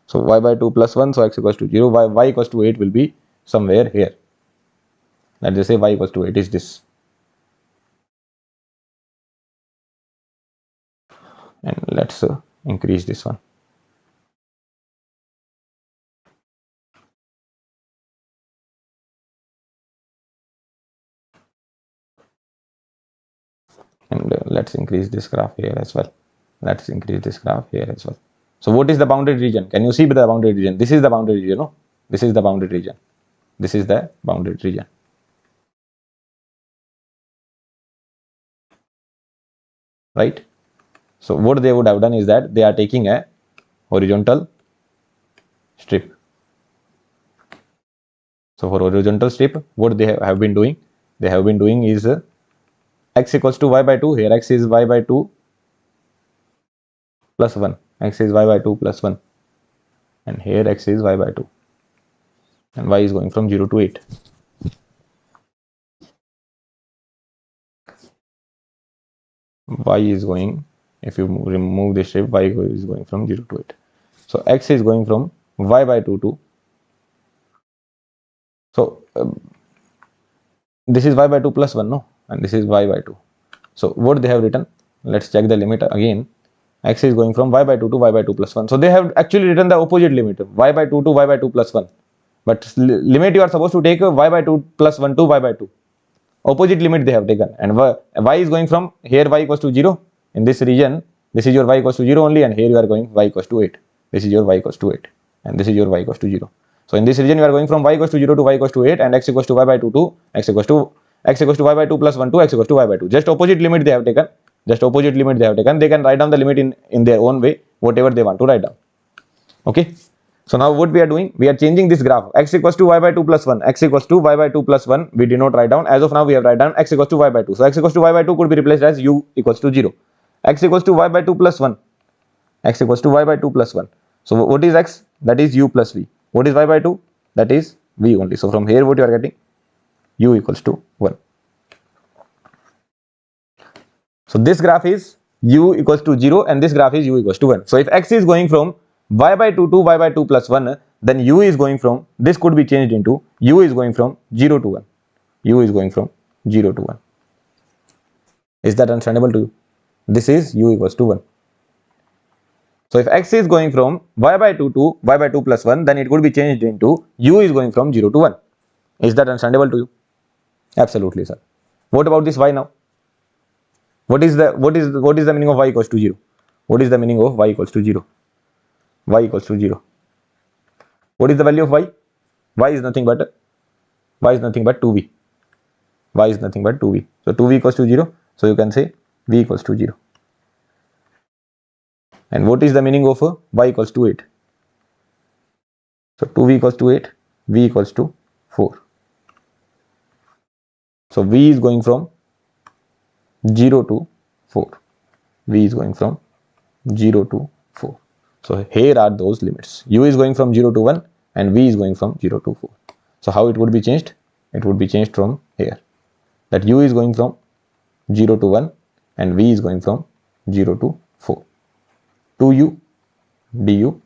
So y by 2 plus 1, so x equals to 0, y equals to 8 will be somewhere here. Let's just say y equals to 8 is this. And let's increase this one. And let's increase this graph here as well. Let's increase this graph here as well. So what is the bounded region? Can you see the bounded region? This is the bounded region, no? This is the bounded region. This is the bounded region. Right? So what they would have done is that they are taking a horizontal strip. So for horizontal strip, what they have been doing? They have been doing is x equals to y by 2. Here x is y by 2 plus 1. X is y by 2 plus 1. And here x is y by 2. And y is going from 0 to 8. Y is going, if you remove this strip, y is going from 0 to 8. So x is going from y by 2 to, so this is y by 2 plus 1, no, and this is y by 2. So what they have written, let's check the limit again. X is going from y by 2 to y by 2 plus 1. So they have actually written the opposite limit, y by 2 to y by 2 plus 1. But limit you are supposed to take y by 2 plus 1 to y by 2. Opposite limit they have taken, and y is going from here y equals to 0. In this region, this is your y equals to 0 only, and here you are going y equals to 8. This is your y equals to 8, and this is your y equals to 0. So in this region, you are going from y equals to 0 to y equals to 8, and x equals to y by 2 to x equals to y by 2 plus 1 to x equals to y by 2. Just opposite limit they have taken. Just opposite limit they have taken. They can write down the limit in their own way, whatever they want to write down. Okay. So now what we are doing, we are changing this graph. X equals to y by 2 plus 1. X equals to y by 2 plus 1. We did not write down. As of now, we have write down x equals to y by 2. So x equals to y by 2 could be replaced as u equals to 0. X equals to y by 2 plus 1. X equals to y by 2 plus 1. So what is x? That is u plus v. What is y by 2? That is v only. So from here, what you are getting? U equals to 1. So this graph is u equals to 0, and this graph is u equals to 1. So if x is going from y by 2 to y by 2 plus 1, then u is going from, this could be changed into u is going from 0 to 1. U is going from 0 to 1. Is that understandable to you? This is u equals to 1. So if x is going from y by 2 to y by 2 plus 1, then it could be changed into u is going from 0 to 1. Is that understandable to you? Absolutely, sir. What about this y now? What is the meaning of y equals to 0? What is the meaning of y equals to 0? Y equals to 0. What is the value of y? Y is nothing but 2v. Y is nothing but 2v. So 2v equals to 0. So you can say v equals to 0. And what is the meaning of y equals to 8? So 2v equals to 8, v equals to 4. So v is going from 0 to 4. V is going from 0 to 4. So here are those limits. U is going from 0 to 1, and v is going from 0 to 4. So how it would be changed? It would be changed from here. That u is going from 0 to 1, and v is going from 0 to 4. 2u du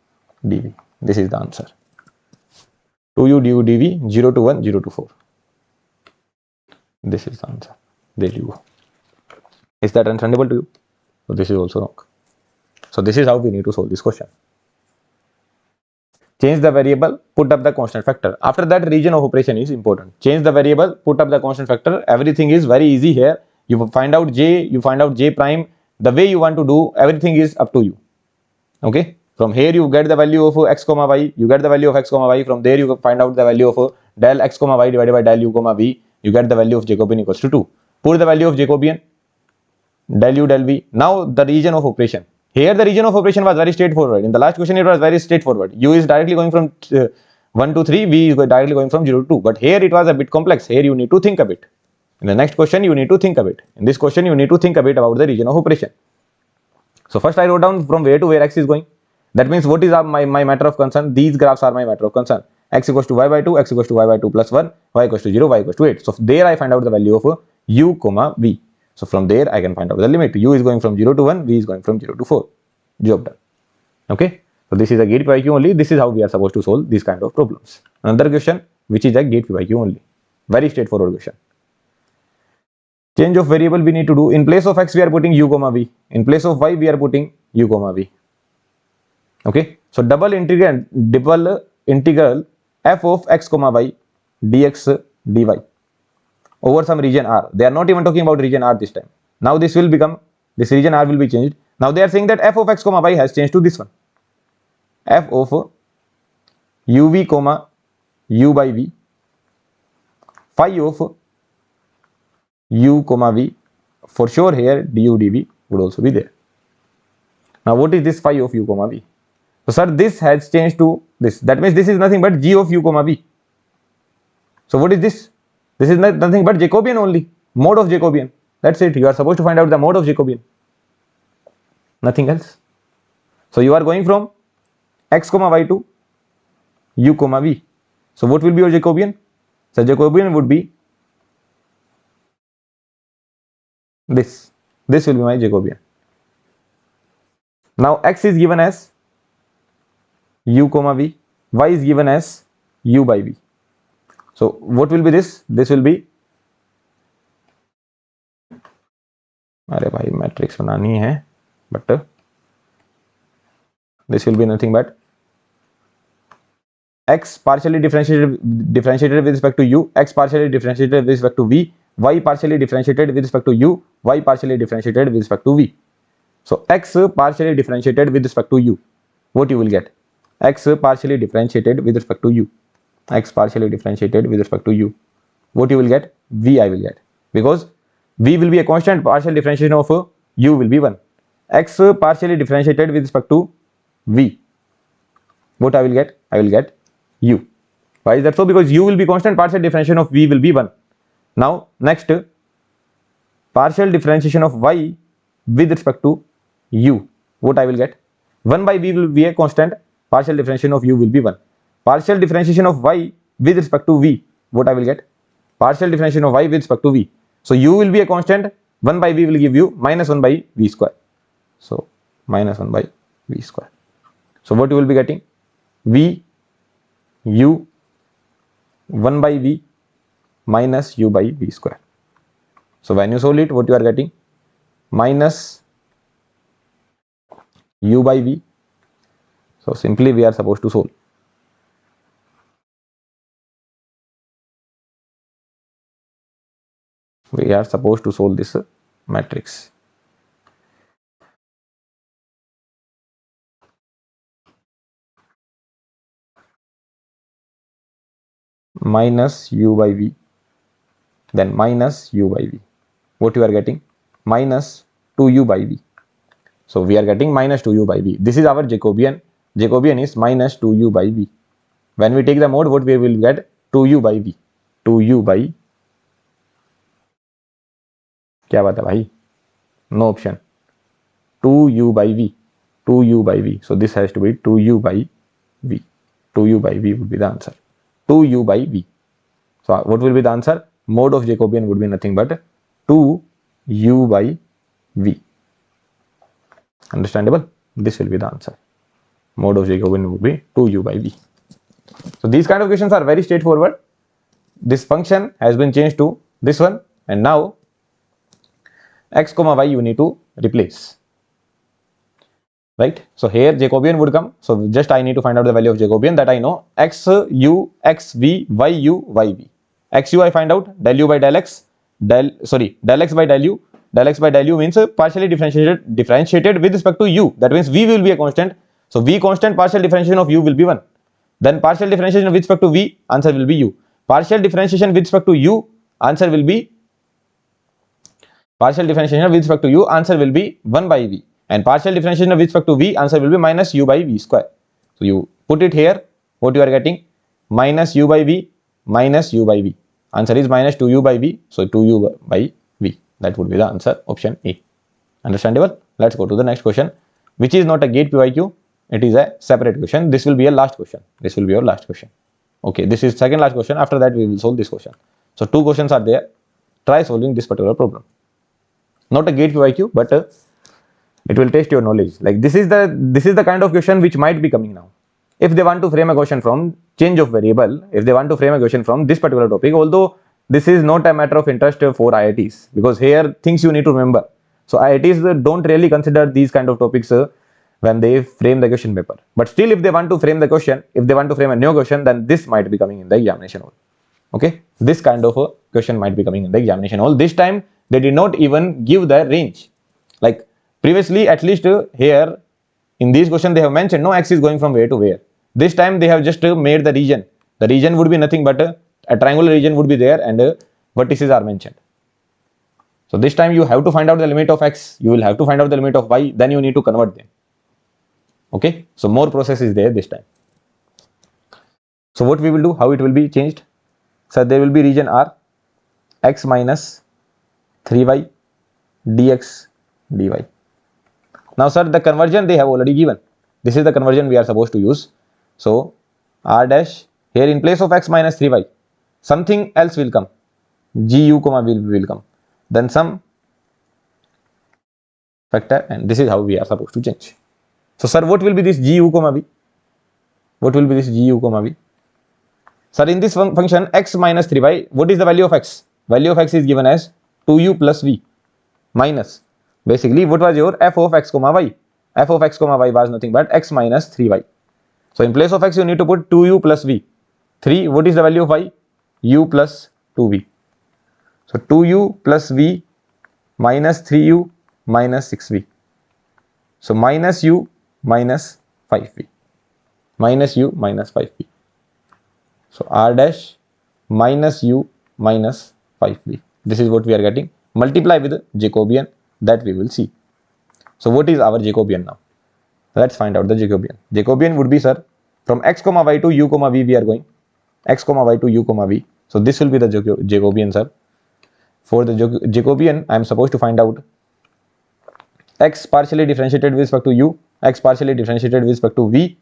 dv. This is the answer. 2u du dv, 0 to 1, 0 to 4. This is the answer. There you go. Is that understandable to you? So this is also wrong. So this is how we need to solve this question. Change the variable, put up the constant factor. After that, region of operation is important. Change the variable, put up the constant factor. Everything is very easy here. You find out j, you find out j prime. The way you want to do, everything is up to you. Okay. From here you get the value of x comma y. You get the value of x comma y. From there you find out the value of del x comma y divided by del u comma v. You get the value of Jacobian equals to 2. Put the value of Jacobian, del u del v. Now the region of operation. Here the region of operation was very straightforward. In the last question it was very straightforward. U is directly going from 1 to 3, v is directly going from 0 to 2. But here it was a bit complex. Here you need to think a bit. In the next question you need to think a bit. In this question you need to think a bit about the region of operation. So first I wrote down from where to where x is going. That means what is my matter of concern? These graphs are my matter of concern. X equals to y by 2, x equals to y by 2 plus 1, y equals to 0, y equals to 8. So there I find out the value of u comma v. So from there I can find out the limit. U is going from 0 to 1, v is going from 0 to 4. Job done. Okay. So this is a gate PYQ only. This is how we are supposed to solve these kind of problems. Another question which is a gate PYQ only. Very straightforward question. Change of variable we need to do. In place of x we are putting u comma v. In place of y we are putting u comma v. Okay. So double integral f of x comma y dx dy over some region R. They are not even talking about region R this time. Now this will become, this region R will be changed. Now they are saying that f of x comma y has changed to this one. F of uv comma u by v phi of u comma v. For sure here du dv would also be there. Now what is this phi of u comma v? So sir, this has changed to this. That means this is nothing but g of u comma v. So what is this? This is nothing but Jacobian only, mode of Jacobian. That's it. You are supposed to find out the mode of Jacobian, nothing else. So you are going from x comma y to u comma v. So what will be your Jacobian? So Jacobian would be this. This will be my Jacobian. Now x is given as u comma v, y is given as u by v. So what will be this? This will be, अरे भाई matrix बनानी है, but this will be nothing but x partially differentiated with respect to u, x partially differentiated with respect to v, y partially differentiated with respect to u, y partially differentiated with respect to v. So x partially differentiated with respect to u, what you will get? X partially differentiated with respect to u, x partially differentiated with respect to u, what you will get? V I will get, because v will be a constant. Partial differentiation of u will be 1. X partially differentiated with respect to v, what I will get? I will get u. Why is that so? Because u will be constant, partial differentiation of v will be 1. Now next, partial differentiation of y with respect to u, what I will get? 1 by v will be a constant, partial differentiation of u will be 1. Partial differentiation of y with respect to v, what I will get? Partial differentiation of y with respect to v. So u will be a constant, 1 by v will give you minus 1 by v square. So minus 1 by v square. So what you will be getting? V u 1 by v minus u by v square. So when you solve it, what you are getting? Minus u by v. So simply we are supposed to solve. We are supposed to solve this matrix. Minus u by v, then minus u by v. What you are getting? Minus 2u by v. So we are getting minus 2u by v. This is our Jacobian. Jacobian is minus 2u by v. When we take the mode, what we will get? 2u by v. 2u by, क्या बात है भाई? No option. 2u by v. 2u by v. So this has to be 2u by v. 2u by v would be the answer. 2u by v. So what will be the answer? Mode of Jacobian would be nothing but 2u by v. Understandable? This will be the answer. Mode of Jacobian would be 2u by v. So these kind of questions are very straightforward. This function has been changed to this one, and now x comma y you need to replace, right? So here Jacobian would come. So just I need to find out the value of Jacobian, that I know x u x v y u y v. X u I find out, del u by del x, del x by del u. Del x by del u means partially differentiated with respect to u. That means v will be a constant. So v constant, partial differentiation of u will be 1. Then partial differentiation with respect to v, answer will be u. Partial differentiation with respect to u, answer will be, partial differentiation with respect to u, answer will be 1 by v. And partial differentiation with respect to v, answer will be minus u by v square. So you put it here, what you are getting? Minus u by v minus u by v. Answer is minus 2u by v. So 2u by v. That would be the answer, option A. Understandable? Let's go to the next question, which is not a gate PYQ. It is a separate question. This will be a last question. This will be your last question. Okay, this is second last question. After that, we will solve this question. So 2 questions are there. Try solving this particular problem. Not a gate PYQ, but it will test your knowledge. Like this is the kind of question which might be coming now. If they want to frame a question from change of variable, if they want to frame a question from this particular topic, although this is not a matter of interest for IITs, because here things you need to remember. So IITs don't really consider these kind of topics when they frame the question paper. But still, if they want to frame the question, if they want to frame a new question, then this might be coming in the examination hall. Okay, this kind of a question might be coming in the examination hall. This time they did not even give the range. Like previously, at least here in these questions they have mentioned no x is going from where to where. This time they have just made the region. The region would be nothing but a triangular region would be there and vertices are mentioned. So this time you have to find out the limit of x, you will have to find out the limit of y, then you need to convert them. Okay, so more process is there this time. So what we will do, how it will be changed? So there will be region R, x minus 3y dx dy. Now sir, the conversion they have already given. This is the conversion we are supposed to use. So R dash, here in place of x minus 3y, something else will come. Gu comma will come. Then some factor, and this is how we are supposed to change. So sir, what will be this Gu comma b? What will be this Gu comma b? Sir, in this function x minus 3y, what is the value of x? Value of x is given as 2u plus v minus, basically what was your f of x comma y? F of x comma y was nothing but x minus 3y. So in place of x you need to put 2u plus v. 3, what is the value of y? U plus 2v. So 2u plus v minus 3u minus 6v. So minus u minus 5v. Minus u minus 5v. So R dash minus u minus 5v. This is what we are getting. Multiply with Jacobian, that we will see. So what is our Jacobian now? Let's find out the Jacobian. Jacobian would be, sir, from x comma y to u comma v we are going. X comma y to u comma v. So this will be the Jacobian, sir. For the Jacobian, I am supposed to find out x partially differentiated with respect to u, x partially differentiated with respect to v,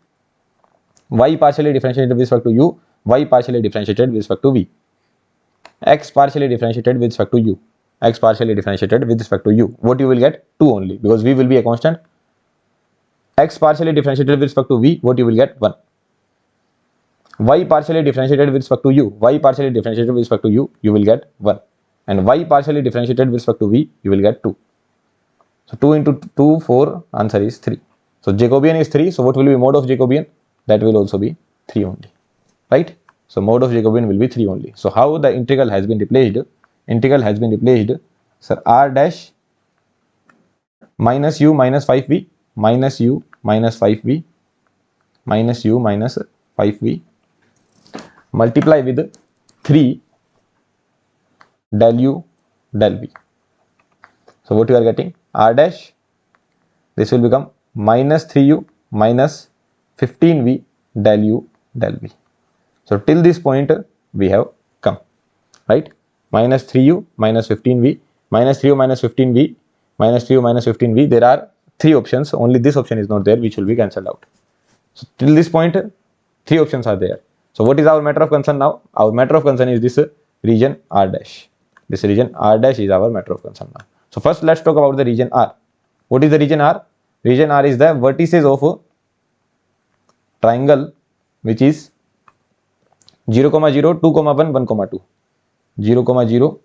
y partially differentiated with respect to u, y partially differentiated with respect to v, x partially differentiated with respect to u, x partially differentiated with respect to u. What you will get? 2 only, because v will be a constant. X partially differentiated with respect to v, what you will get? 1. Y partially differentiated with respect to u, y partially differentiated with respect to u, you will get 1. And y partially differentiated with respect to v, you will get 2. So 2 into 2, 4, answer is 3. So Jacobian is 3. So what will be mode of Jacobian? That will also be 3 only, right? So mode of Jacobian will be 3 only. So how the integral has been replaced? Integral has been replaced, sir, R dash minus u minus 5v minus u minus 5v minus u minus 5v multiply with 3 del u del v. So what you are getting? R dash, this will become minus 3u minus 15v del u del v. So till this point we have come, right? Minus 3u minus 15v minus 3u minus 15v minus 3u minus 15v. There are 3 options, only this option is not there, which will be cancelled out. So till this point 3 options are there. So what is our matter of concern now? Our matter of concern is this region R dash. This region R dash is our matter of concern now. So first let's talk about the region R. What is the region R? Region R is the vertices of a triangle which is 0, 0, 2, 1, 1, 2. 0, 0,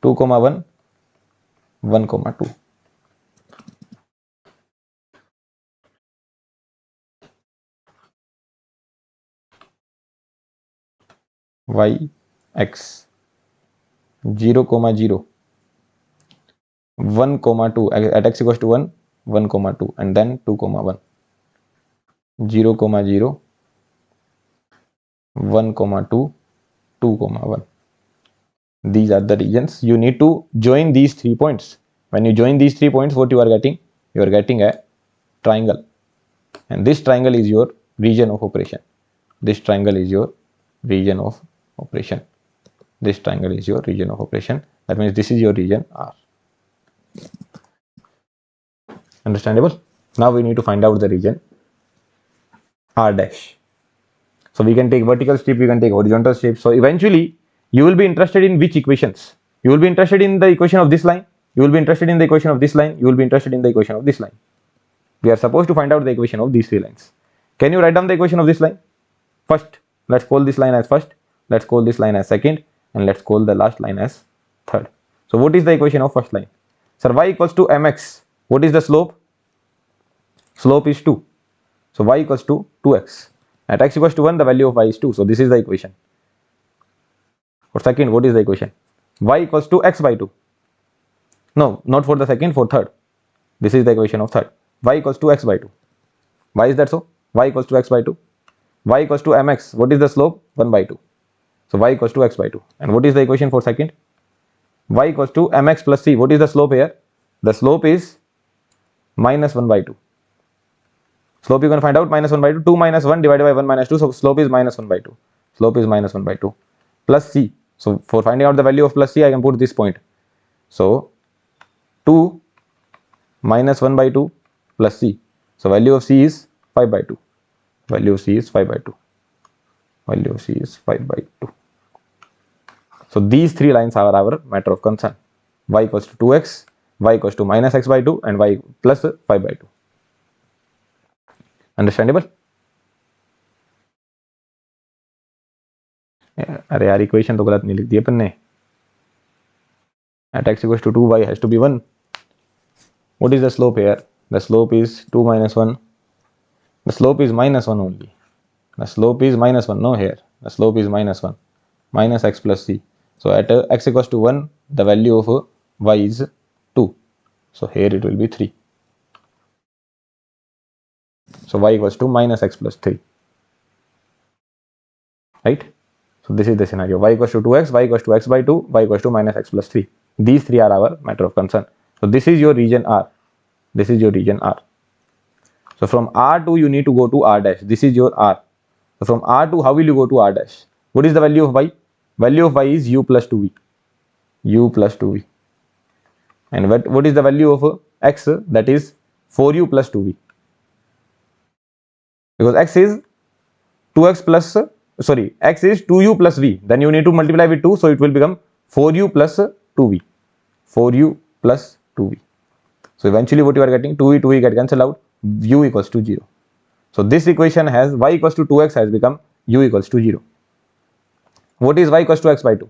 2, 1, 1, 2. Y, x, 0, 0, 1, 2, at x equals to 1, 1, 2, and then 2, 1, 0, 0, 1, 2, 2, 1. These are the regions. You need to join these 3 points. When you join these 3 points, what you are getting? You are getting a triangle, and this triangle is your region of operation. This triangle is your region of operation. This triangle is your region of operation. That means this is your region R. Understandable? Now we need to find out the region R dash. So we can take vertical strip, we can take horizontal strip. So eventually you will be interested in which equations? You will be interested in the equation of this line, you will be interested in the equation of this line, you will be interested in the equation of this line. We are supposed to find out the equation of these 3 lines. Can you write down the equation of this line? First, let's call this line as first, let's call this line as second, and let's call the last line as third. So what is the equation of first line? Sir, y equals to mx. What is the slope? Slope is 2. So y equals to 2x. At x equals to 1, the value of y is 2. So this is the equation. For second, what is the equation? Y equals to x by 2. No, not for the second, for third. This is the equation of third. Y equals to x by 2. Why is that so? Y equals to x by 2. Y equals to mx. What is the slope? 1 by 2. So y equals to x by 2. And what is the equation for second? Y equals to mx plus c. What is the slope here? The slope is minus 1 by 2. Slope you can find out minus 1 by 2. 2 minus 1 divided by 1 minus 2. So slope is minus 1 by 2. Slope is minus 1 by 2 plus c. So for finding out the value of plus c, I can put this point. So 2 minus 1 by 2 plus c. So value of c is 5 by 2. Value of c is 5 by 2. Value of c is 5 by 2. So these three lines are our matter of concern. Y equals to 2x, y equals to minus x by 2 and y plus 5 by 2. Understandable? अरे यार equation तो गलत नहीं लिख दी अपन ने. At x equals to 2, y has to be 1. What is the slope here? The slope is 2 minus 1. The slope is minus 1 only. The slope is minus 1. No, here. The slope is minus 1. Minus x plus c. So at x equals to 1, the value of y is 2. So here it will be 3. So y equals to minus x plus 3. Right? So this is the scenario. Y equals to 2x, y equals to x by 2, y equals to minus x plus 3. These three are our matter of concern. So this is your region R. This is your region R. So from R2 you need to go to R dash. This is your R. So from R2 how will you go to R dash? What is the value of y? Value of y is u plus 2v. U plus 2v. And what is the value of x? That is 4u plus 2v. Because x is 2x plus, sorry, x is 2u plus v. Then you need to multiply with 2. So it will become 4u plus 2v. 4u plus 2v. So eventually what you are getting, 2v get cancelled out, u equals to 0. So this equation has y equals to 2x has become u equals to 0. What is y equals to x by 2?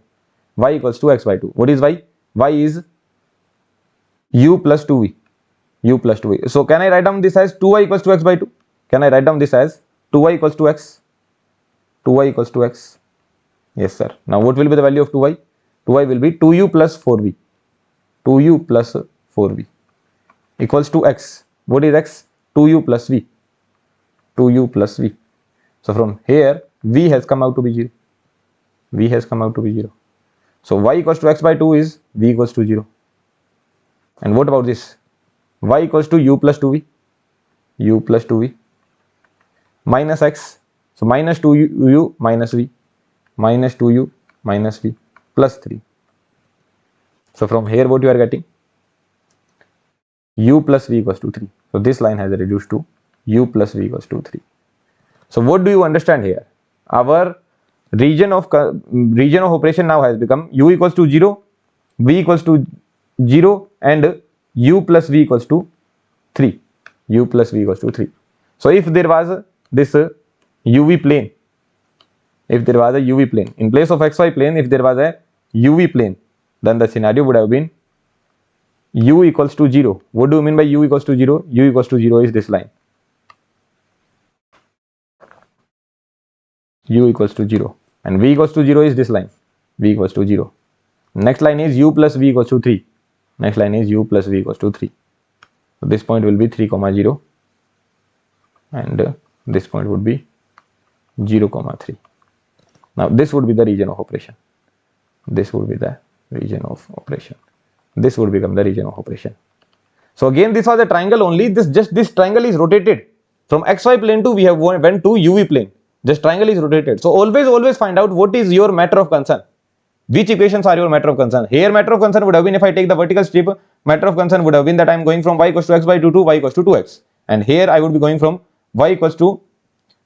Y equals to x by 2. What is y? Y is u plus 2v. U plus 2v. So can I write down this as 2y equals to x by 2? Can I write down this as 2y equals to x? 2y equals to x. Yes, sir. Now what will be the value of 2y? 2y will be 2u plus 4v. 2u plus 4v equals to x. What is x? 2u plus v. 2u plus v. So from here v has come out to be 0. V has come out to be 0. So y equals to x by 2 is v equals to 0. And what about this? Y equals to u plus 2v. U plus 2v minus x. So minus 2u minus v. Minus 2u minus v plus 3. So from here what you are getting? U plus v equals to 3. So this line has reduced to u plus v equals to 3. So what do you understand here? Our region of operation now has become u equals to 0, v equals to 0 and u plus v equals to 3. U plus v equals to 3. So if there was this UV plane, if there was a UV plane, in place of XY plane, if there was a UV plane, then the scenario would have been u equals to 0. What do you mean by u equals to 0? U equals to 0 is this line. U equals to 0. And v equals to 0 is this line. V equals to 0. Next line is u plus v equals to 3. Next line is u plus v equals to 3. So this point will be 3 comma 0. And this point would be 0 comma 3. Now this would be the region of operation. This would be the region of operation. This would become the region of operation. So again this was a triangle only. This triangle is rotated. From xy plane to we have went to UV plane. This triangle is rotated. So always find out what is your matter of concern. Which equations are your matter of concern? Here matter of concern would have been, if I take the vertical strip, matter of concern would have been that I am going from y equals to x by 2 to y equals to 2x. And here I would be going from y equals to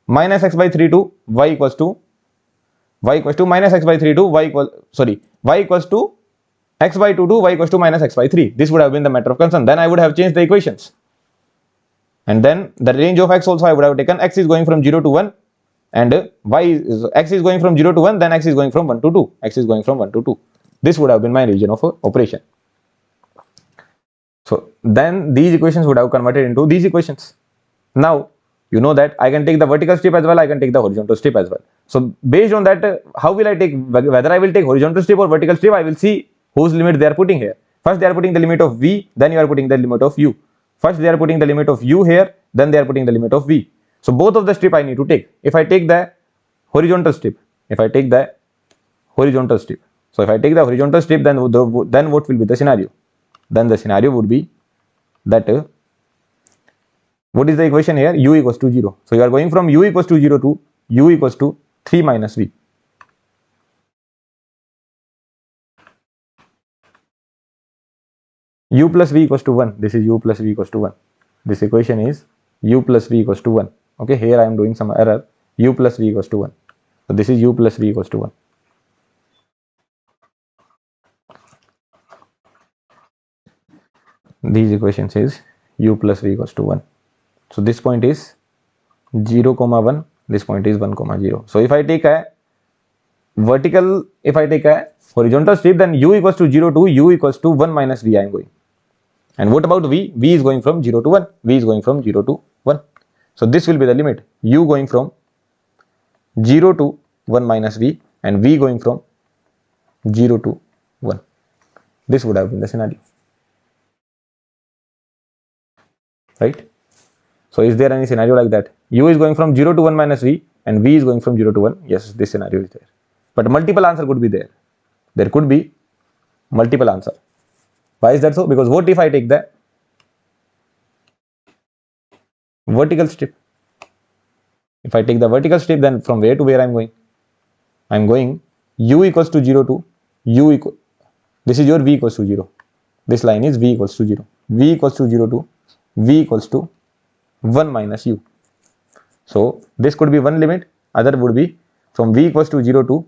minus x by 3 to y equals to minus x by 3 to y equals to x by 2 to y equals to minus x by 3. This would have been the matter of concern. Then I would have changed the equations. And then the range of x also I would have taken, x is going from 0 to 1 and x is going from 0 to 1, then x is going from 1 to 2. X is going from 1 to 2. This would have been my region of operation. So then these equations would have converted into these equations. Now you know that I can take the vertical strip as well, I can take the horizontal strip as well. So based on that, how will I take, whether I will take horizontal strip or vertical strip, I will see whose limit they are putting here. First they are putting the limit of v, then you are putting the limit of u. First they are putting the limit of u here, then they are putting the limit of v. So both of the strip I need to take. If I take the horizontal strip, horizontal strip. So if I take the horizontal strip, then what will be the scenario? Then the scenario would be that what is the equation here? U equals to 0. So you are going from u equals to 0 to u equals to 3 minus v. U plus v equals to 1. This is u plus v equals to 1. This equation is u plus v equals to 1. Okay, here I am doing some error. U plus v equals to 1. So this is u plus v equals to 1. These equations is u plus v equals to 1. So this point is 0 comma 1. This point is 1 comma 0. So if I take a vertical, if I take a horizontal strip, then u equals to 0 to u equals to 1 minus v I am going. And what about v? V is going from 0 to 1. V is going from 0 to 1. So this will be the limit. U going from 0 to 1 minus v and v going from 0 to 1. This would have been the scenario. Right? So is there any scenario like that? U is going from 0 to 1 minus v and v is going from 0 to 1. Yes, this scenario is there. But multiple answer could be there. There could be multiple answer. Why is that so? Because what if I take the vertical strip? If I take the vertical strip, then from where to where I am going? I am going u equals to 0 to u equal. This is your v equals to 0. This line is v equals to 0. V equals to 0 to v equals to 1 minus u. So this could be one limit. Other would be from v equals to 0 to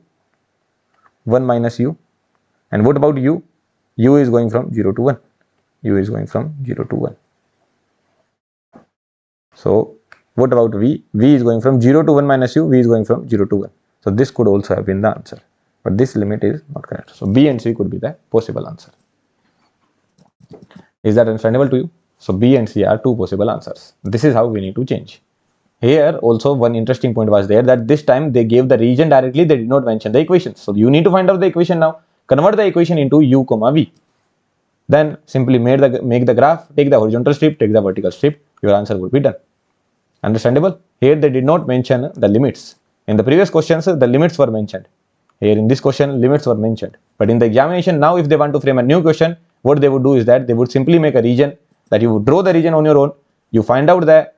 1 minus u. And what about u? U is going from 0 to 1. U is going from 0 to 1. So what about v? V is going from 0 to 1 minus u. V is going from 0 to 1. So this could also have been the answer. But this limit is not correct. So B and C could be the possible answer. Is that understandable to you? So B and C are two possible answers. This is how we need to change. Here also one interesting point was there, that this time they gave the region directly. They did not mention the equations. So you need to find out the equation now. Convert the equation into u comma v. Then simply make the graph, take the horizontal strip, take the vertical strip. Your answer would be done. Understandable? Here they did not mention the limits. In the previous questions, the limits were mentioned. Here in this question, limits were mentioned. But in the examination, now if they want to frame a new question, what they would do is that they would simply make a region, that you would draw the region on your own. You find out the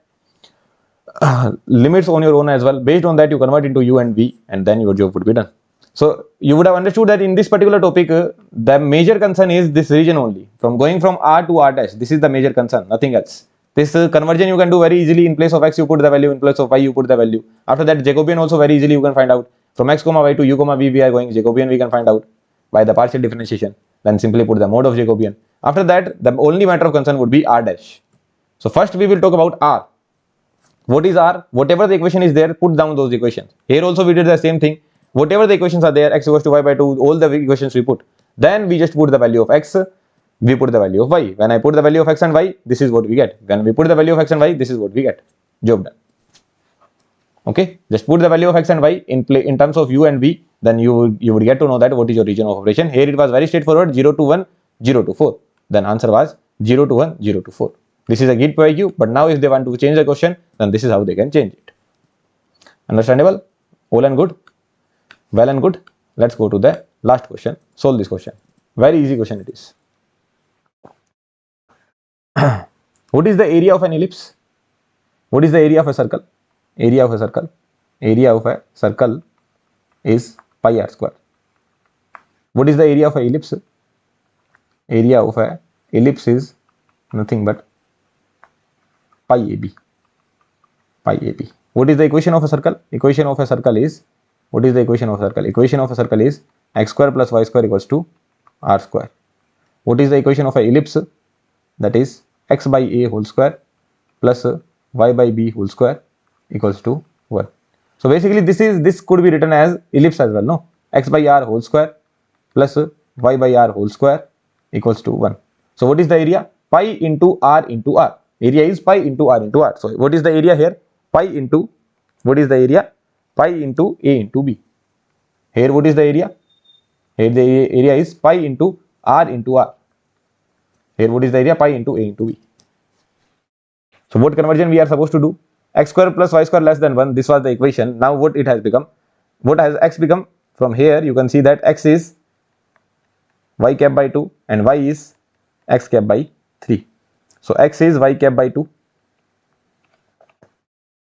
limits on your own as well. Based on that, you convert into u and v, and then your job would be done. So you would have understood that in this particular topic, the major concern is this region only. From going from r to r dash, this is the major concern, nothing else. This conversion you can do very easily. In place of x, you put the value. In place of y, you put the value. After that, Jacobian also very easily you can find out. From x comma y to u comma v, we are going Jacobian, we can find out by the partial differentiation. Then simply put the mode of Jacobian. After that, the only matter of concern would be r dash. So first we will talk about r. What is r? Whatever the equation is there, put down those equations. Here also we did the same thing. Whatever the equations are there, x equals to y by 2, all the equations we put. Then we just put the value of x, we put the value of y. When I put the value of x and y, this is what we get. When we put the value of x and y, this is what we get. Job done. Okay, just put the value of x and y in terms of u and v, then you would get to know that what is your region of operation. Here it was very straightforward, 0 to 1, 0 to 4. Then answer was 0 to 1, 0 to 4. This is a grid PIQ, but now if they want to change the question, then this is how they can change it. Understandable? All and good? Well and good. Let's go to the last question. Solve this question. Very easy question it is. What is the area of an ellipse? What is the area of a circle? Area of a circle. Area of a circle is pi r square. What is the area of a ellipse? Area of a ellipse is nothing but pi ab. Pi ab. What is the equation of a circle? Equation of a circle is, what is the equation of a circle? Equation of a circle is x square plus y square equals to r square. What is the equation of a ellipse? That is x by a whole square plus y by b whole square equals to 1. So basically this could be written as ellipse as well, no? X by r whole square plus y by r whole square equals to 1. So what is the area? Pi into r into r. Area is pi into r into r. So what is the area here? Pi into, what is the area? Pi into a into b. Here what is the area? Here the area is pi into r into r. Here what is the area? Pi into a into b. So what conversion we are supposed to do? X square plus y square less than 1. This was the equation. Now what it has become? What has x become? from here you can see that x is y cap by 2 and y is x cap by 3. So x is y cap by 2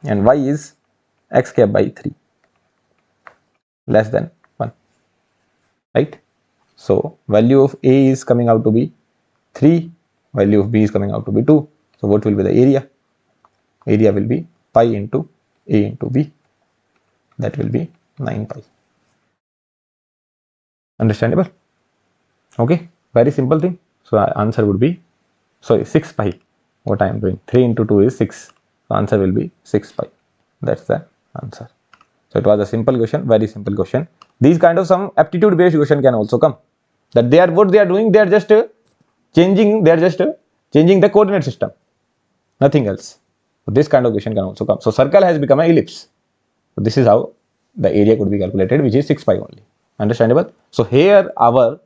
and y is x cap by 3 less than 1, right? So value of A is coming out to be 3, value of B is coming out to be 2. So what will be the area? Area will be pi into A into B, that will be 9 pi. Understandable? Okay, very simple thing. So answer would be, sorry, 6 pi. What I am doing, 3 into 2 is 6. So answer will be 6 pi. That's the answer. So it was a simple question, very simple question. These kind of some aptitude based question can also come. That they are what they are doing, they are just changing the coordinate system, nothing else. So this kind of question can also come. So circle has become an ellipse. So this is how the area could be calculated, which is 6 pi only. Understandable? So here our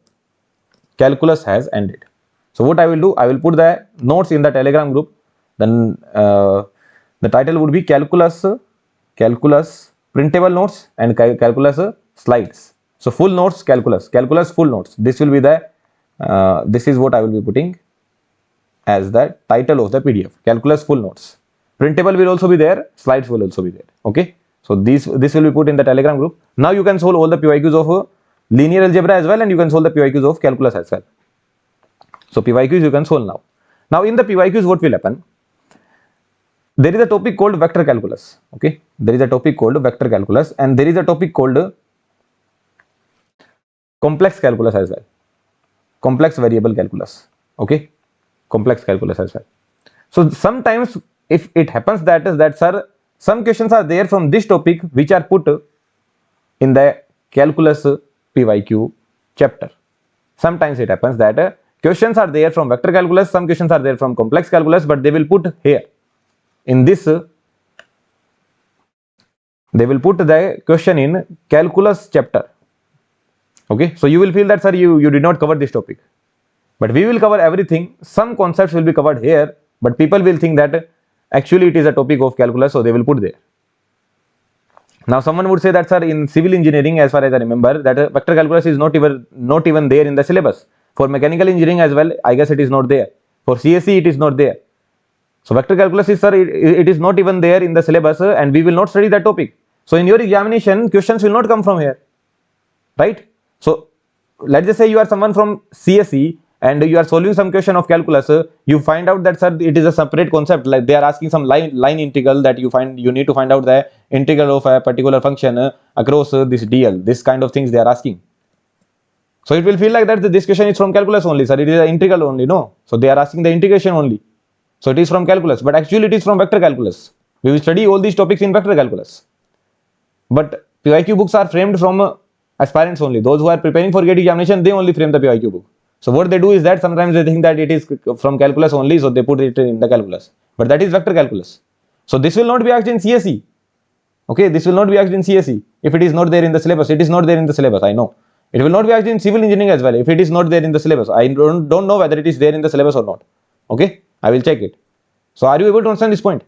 calculus has ended. So what I will do, I will put the notes in the Telegram group. Then the title would be calculus printable notes and calculus slides. So full notes calculus full notes. This will be the this is what I will be putting as the title of the PDF. Calculus full notes. Printable will also be there. Slides will also be there. Okay. So this will be put in the Telegram group. Now you can solve all the PYQs of linear algebra as well, and you can solve the PYQs of calculus as well. So PYQs you can solve now. Now in the PYQs what will happen? There is a topic called vector calculus. Okay. There is a topic called vector calculus and there is a topic called complex calculus as well. Complex variable calculus. Okay. Complex calculus as well. So sometimes if it happens that sir, some questions are there from this topic which are put in the calculus PYQ chapter. Sometimes it happens that questions are there from vector calculus, some questions are there from complex calculus, but they will put here in this, they will put the question in calculus chapter. Okay, so you will feel that sir you did not cover this topic, but we will cover everything. Some concepts will be covered here, but people will think that actually it is a topic of calculus, so they will put there. Now someone would say that sir in civil engineering, as far as I remember, that vector calculus is not even there in the syllabus. For mechanical engineering as well, I guess it is not there. For CSE it is not there. So vector calculus is sir it is not even there in the syllabus and we will not study that topic. So in your examination questions will not come from here, right? So let's just say you are someone from CSE and you are solving some question of calculus, you find out that sir it is a separate concept, like they are asking some line integral, that you need to find out the integral of a particular function across this DL, this kind of things they are asking. So it will feel like that this question is from calculus only, sir, it is an integral only. No, so they are asking the integration only, so it is from calculus, but actually it is from vector calculus. We will study all these topics in vector calculus, but PYQ books are framed from aspirants only. Those who are preparing for GATE examination, they only frame the PYQ book. So what they do is that sometimes they think that it is from calculus only, so they put it in the calculus, but that is vector calculus. So this will not be asked in CSE. Okay, this will not be asked in CSE if it is not there in the syllabus. It is not there in the syllabus, I know. It will not be asked in civil engineering as well if it is not there in the syllabus. I don't know whether it is there in the syllabus or not. Okay, I will check it. So are you able to understand this point?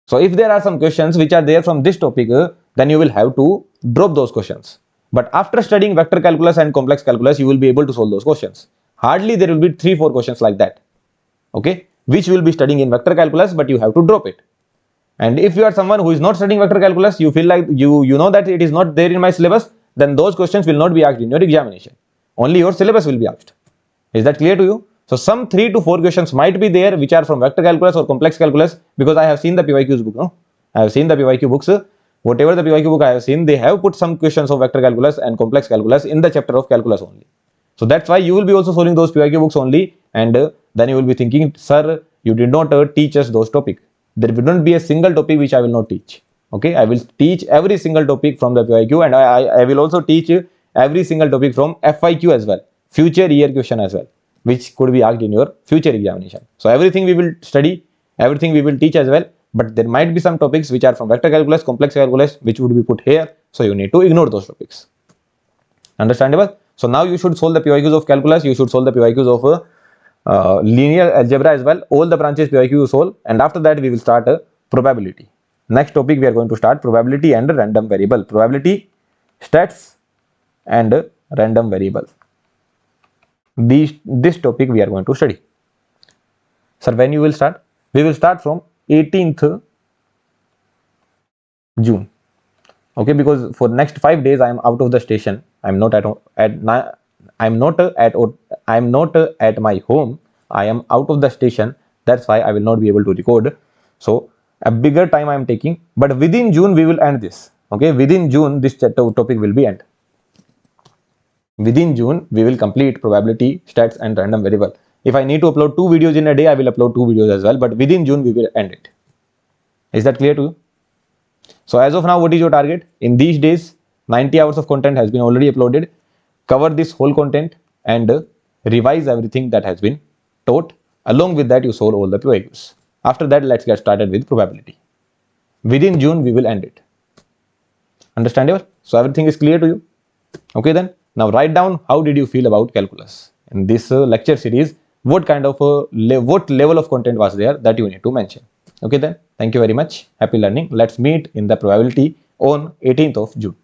So if there are some questions which are there from this topic, then you will have to drop those questions. But after studying vector calculus and complex calculus, you will be able to solve those questions. Hardly there will be 3-4 questions like that. Okay, which you will be studying in vector calculus, but you have to drop it. And if you are someone who is not studying vector calculus, you feel like you know that it is not there in my syllabus, then those questions will not be asked in your examination. Only your syllabus will be asked. Is that clear to you? So some 3 to 4 questions might be there which are from vector calculus or complex calculus, because I have seen the PYQ's book. No, I have seen the PYQ books. Whatever the PYQ book I have seen, they have put some questions of vector calculus and complex calculus in the chapter of calculus only. So that's why you will be also solving those PYQ books only, and then you will be thinking, sir, you did not teach us those topics. There will not be a single topic which I will not teach. Okay, I will teach every single topic from the PYQ, and I will also teach every single topic from FIQ as well, future year question as well, which could be asked in your future examination. So everything we will study, everything we will teach as well, but there might be some topics which are from vector calculus, complex calculus, which would be put here, so you need to ignore those topics. Understandable? So now you should solve the PYQs of calculus, you should solve the PYQs of linear algebra as well, all the branches PYQ you solve, and after that we will start probability. Next topic we are going to start probability and random variable. Probability stats and random variables. This topic we are going to study. Sir, when you will start? We will start from 18th June. Okay, because for next 5 days I am out of the station. I'm not I'm not at my home. I am out of the station. That's why I will not be able to record. So a bigger time I am taking. But within June we will end this. Okay, within June this topic will be end. Within June we will complete probability, stats, and random variable. If I need to upload 2 videos in a day, I will upload 2 videos as well. But within June we will end it. Is that clear to you? So as of now, what is your target? In these days, 90 hours of content has been already uploaded. Cover this whole content and revise everything that has been taught. Along with that, you solve all the PYQs. After that, let's get started with probability. Within June, we will end it. Understandable? So everything is clear to you? Okay then. Now write down how did you feel about calculus. In this lecture series, what kind of what level of content was there that you need to mention. Okay then. Thank you very much. Happy learning. Let's meet in the probability on 18th of June.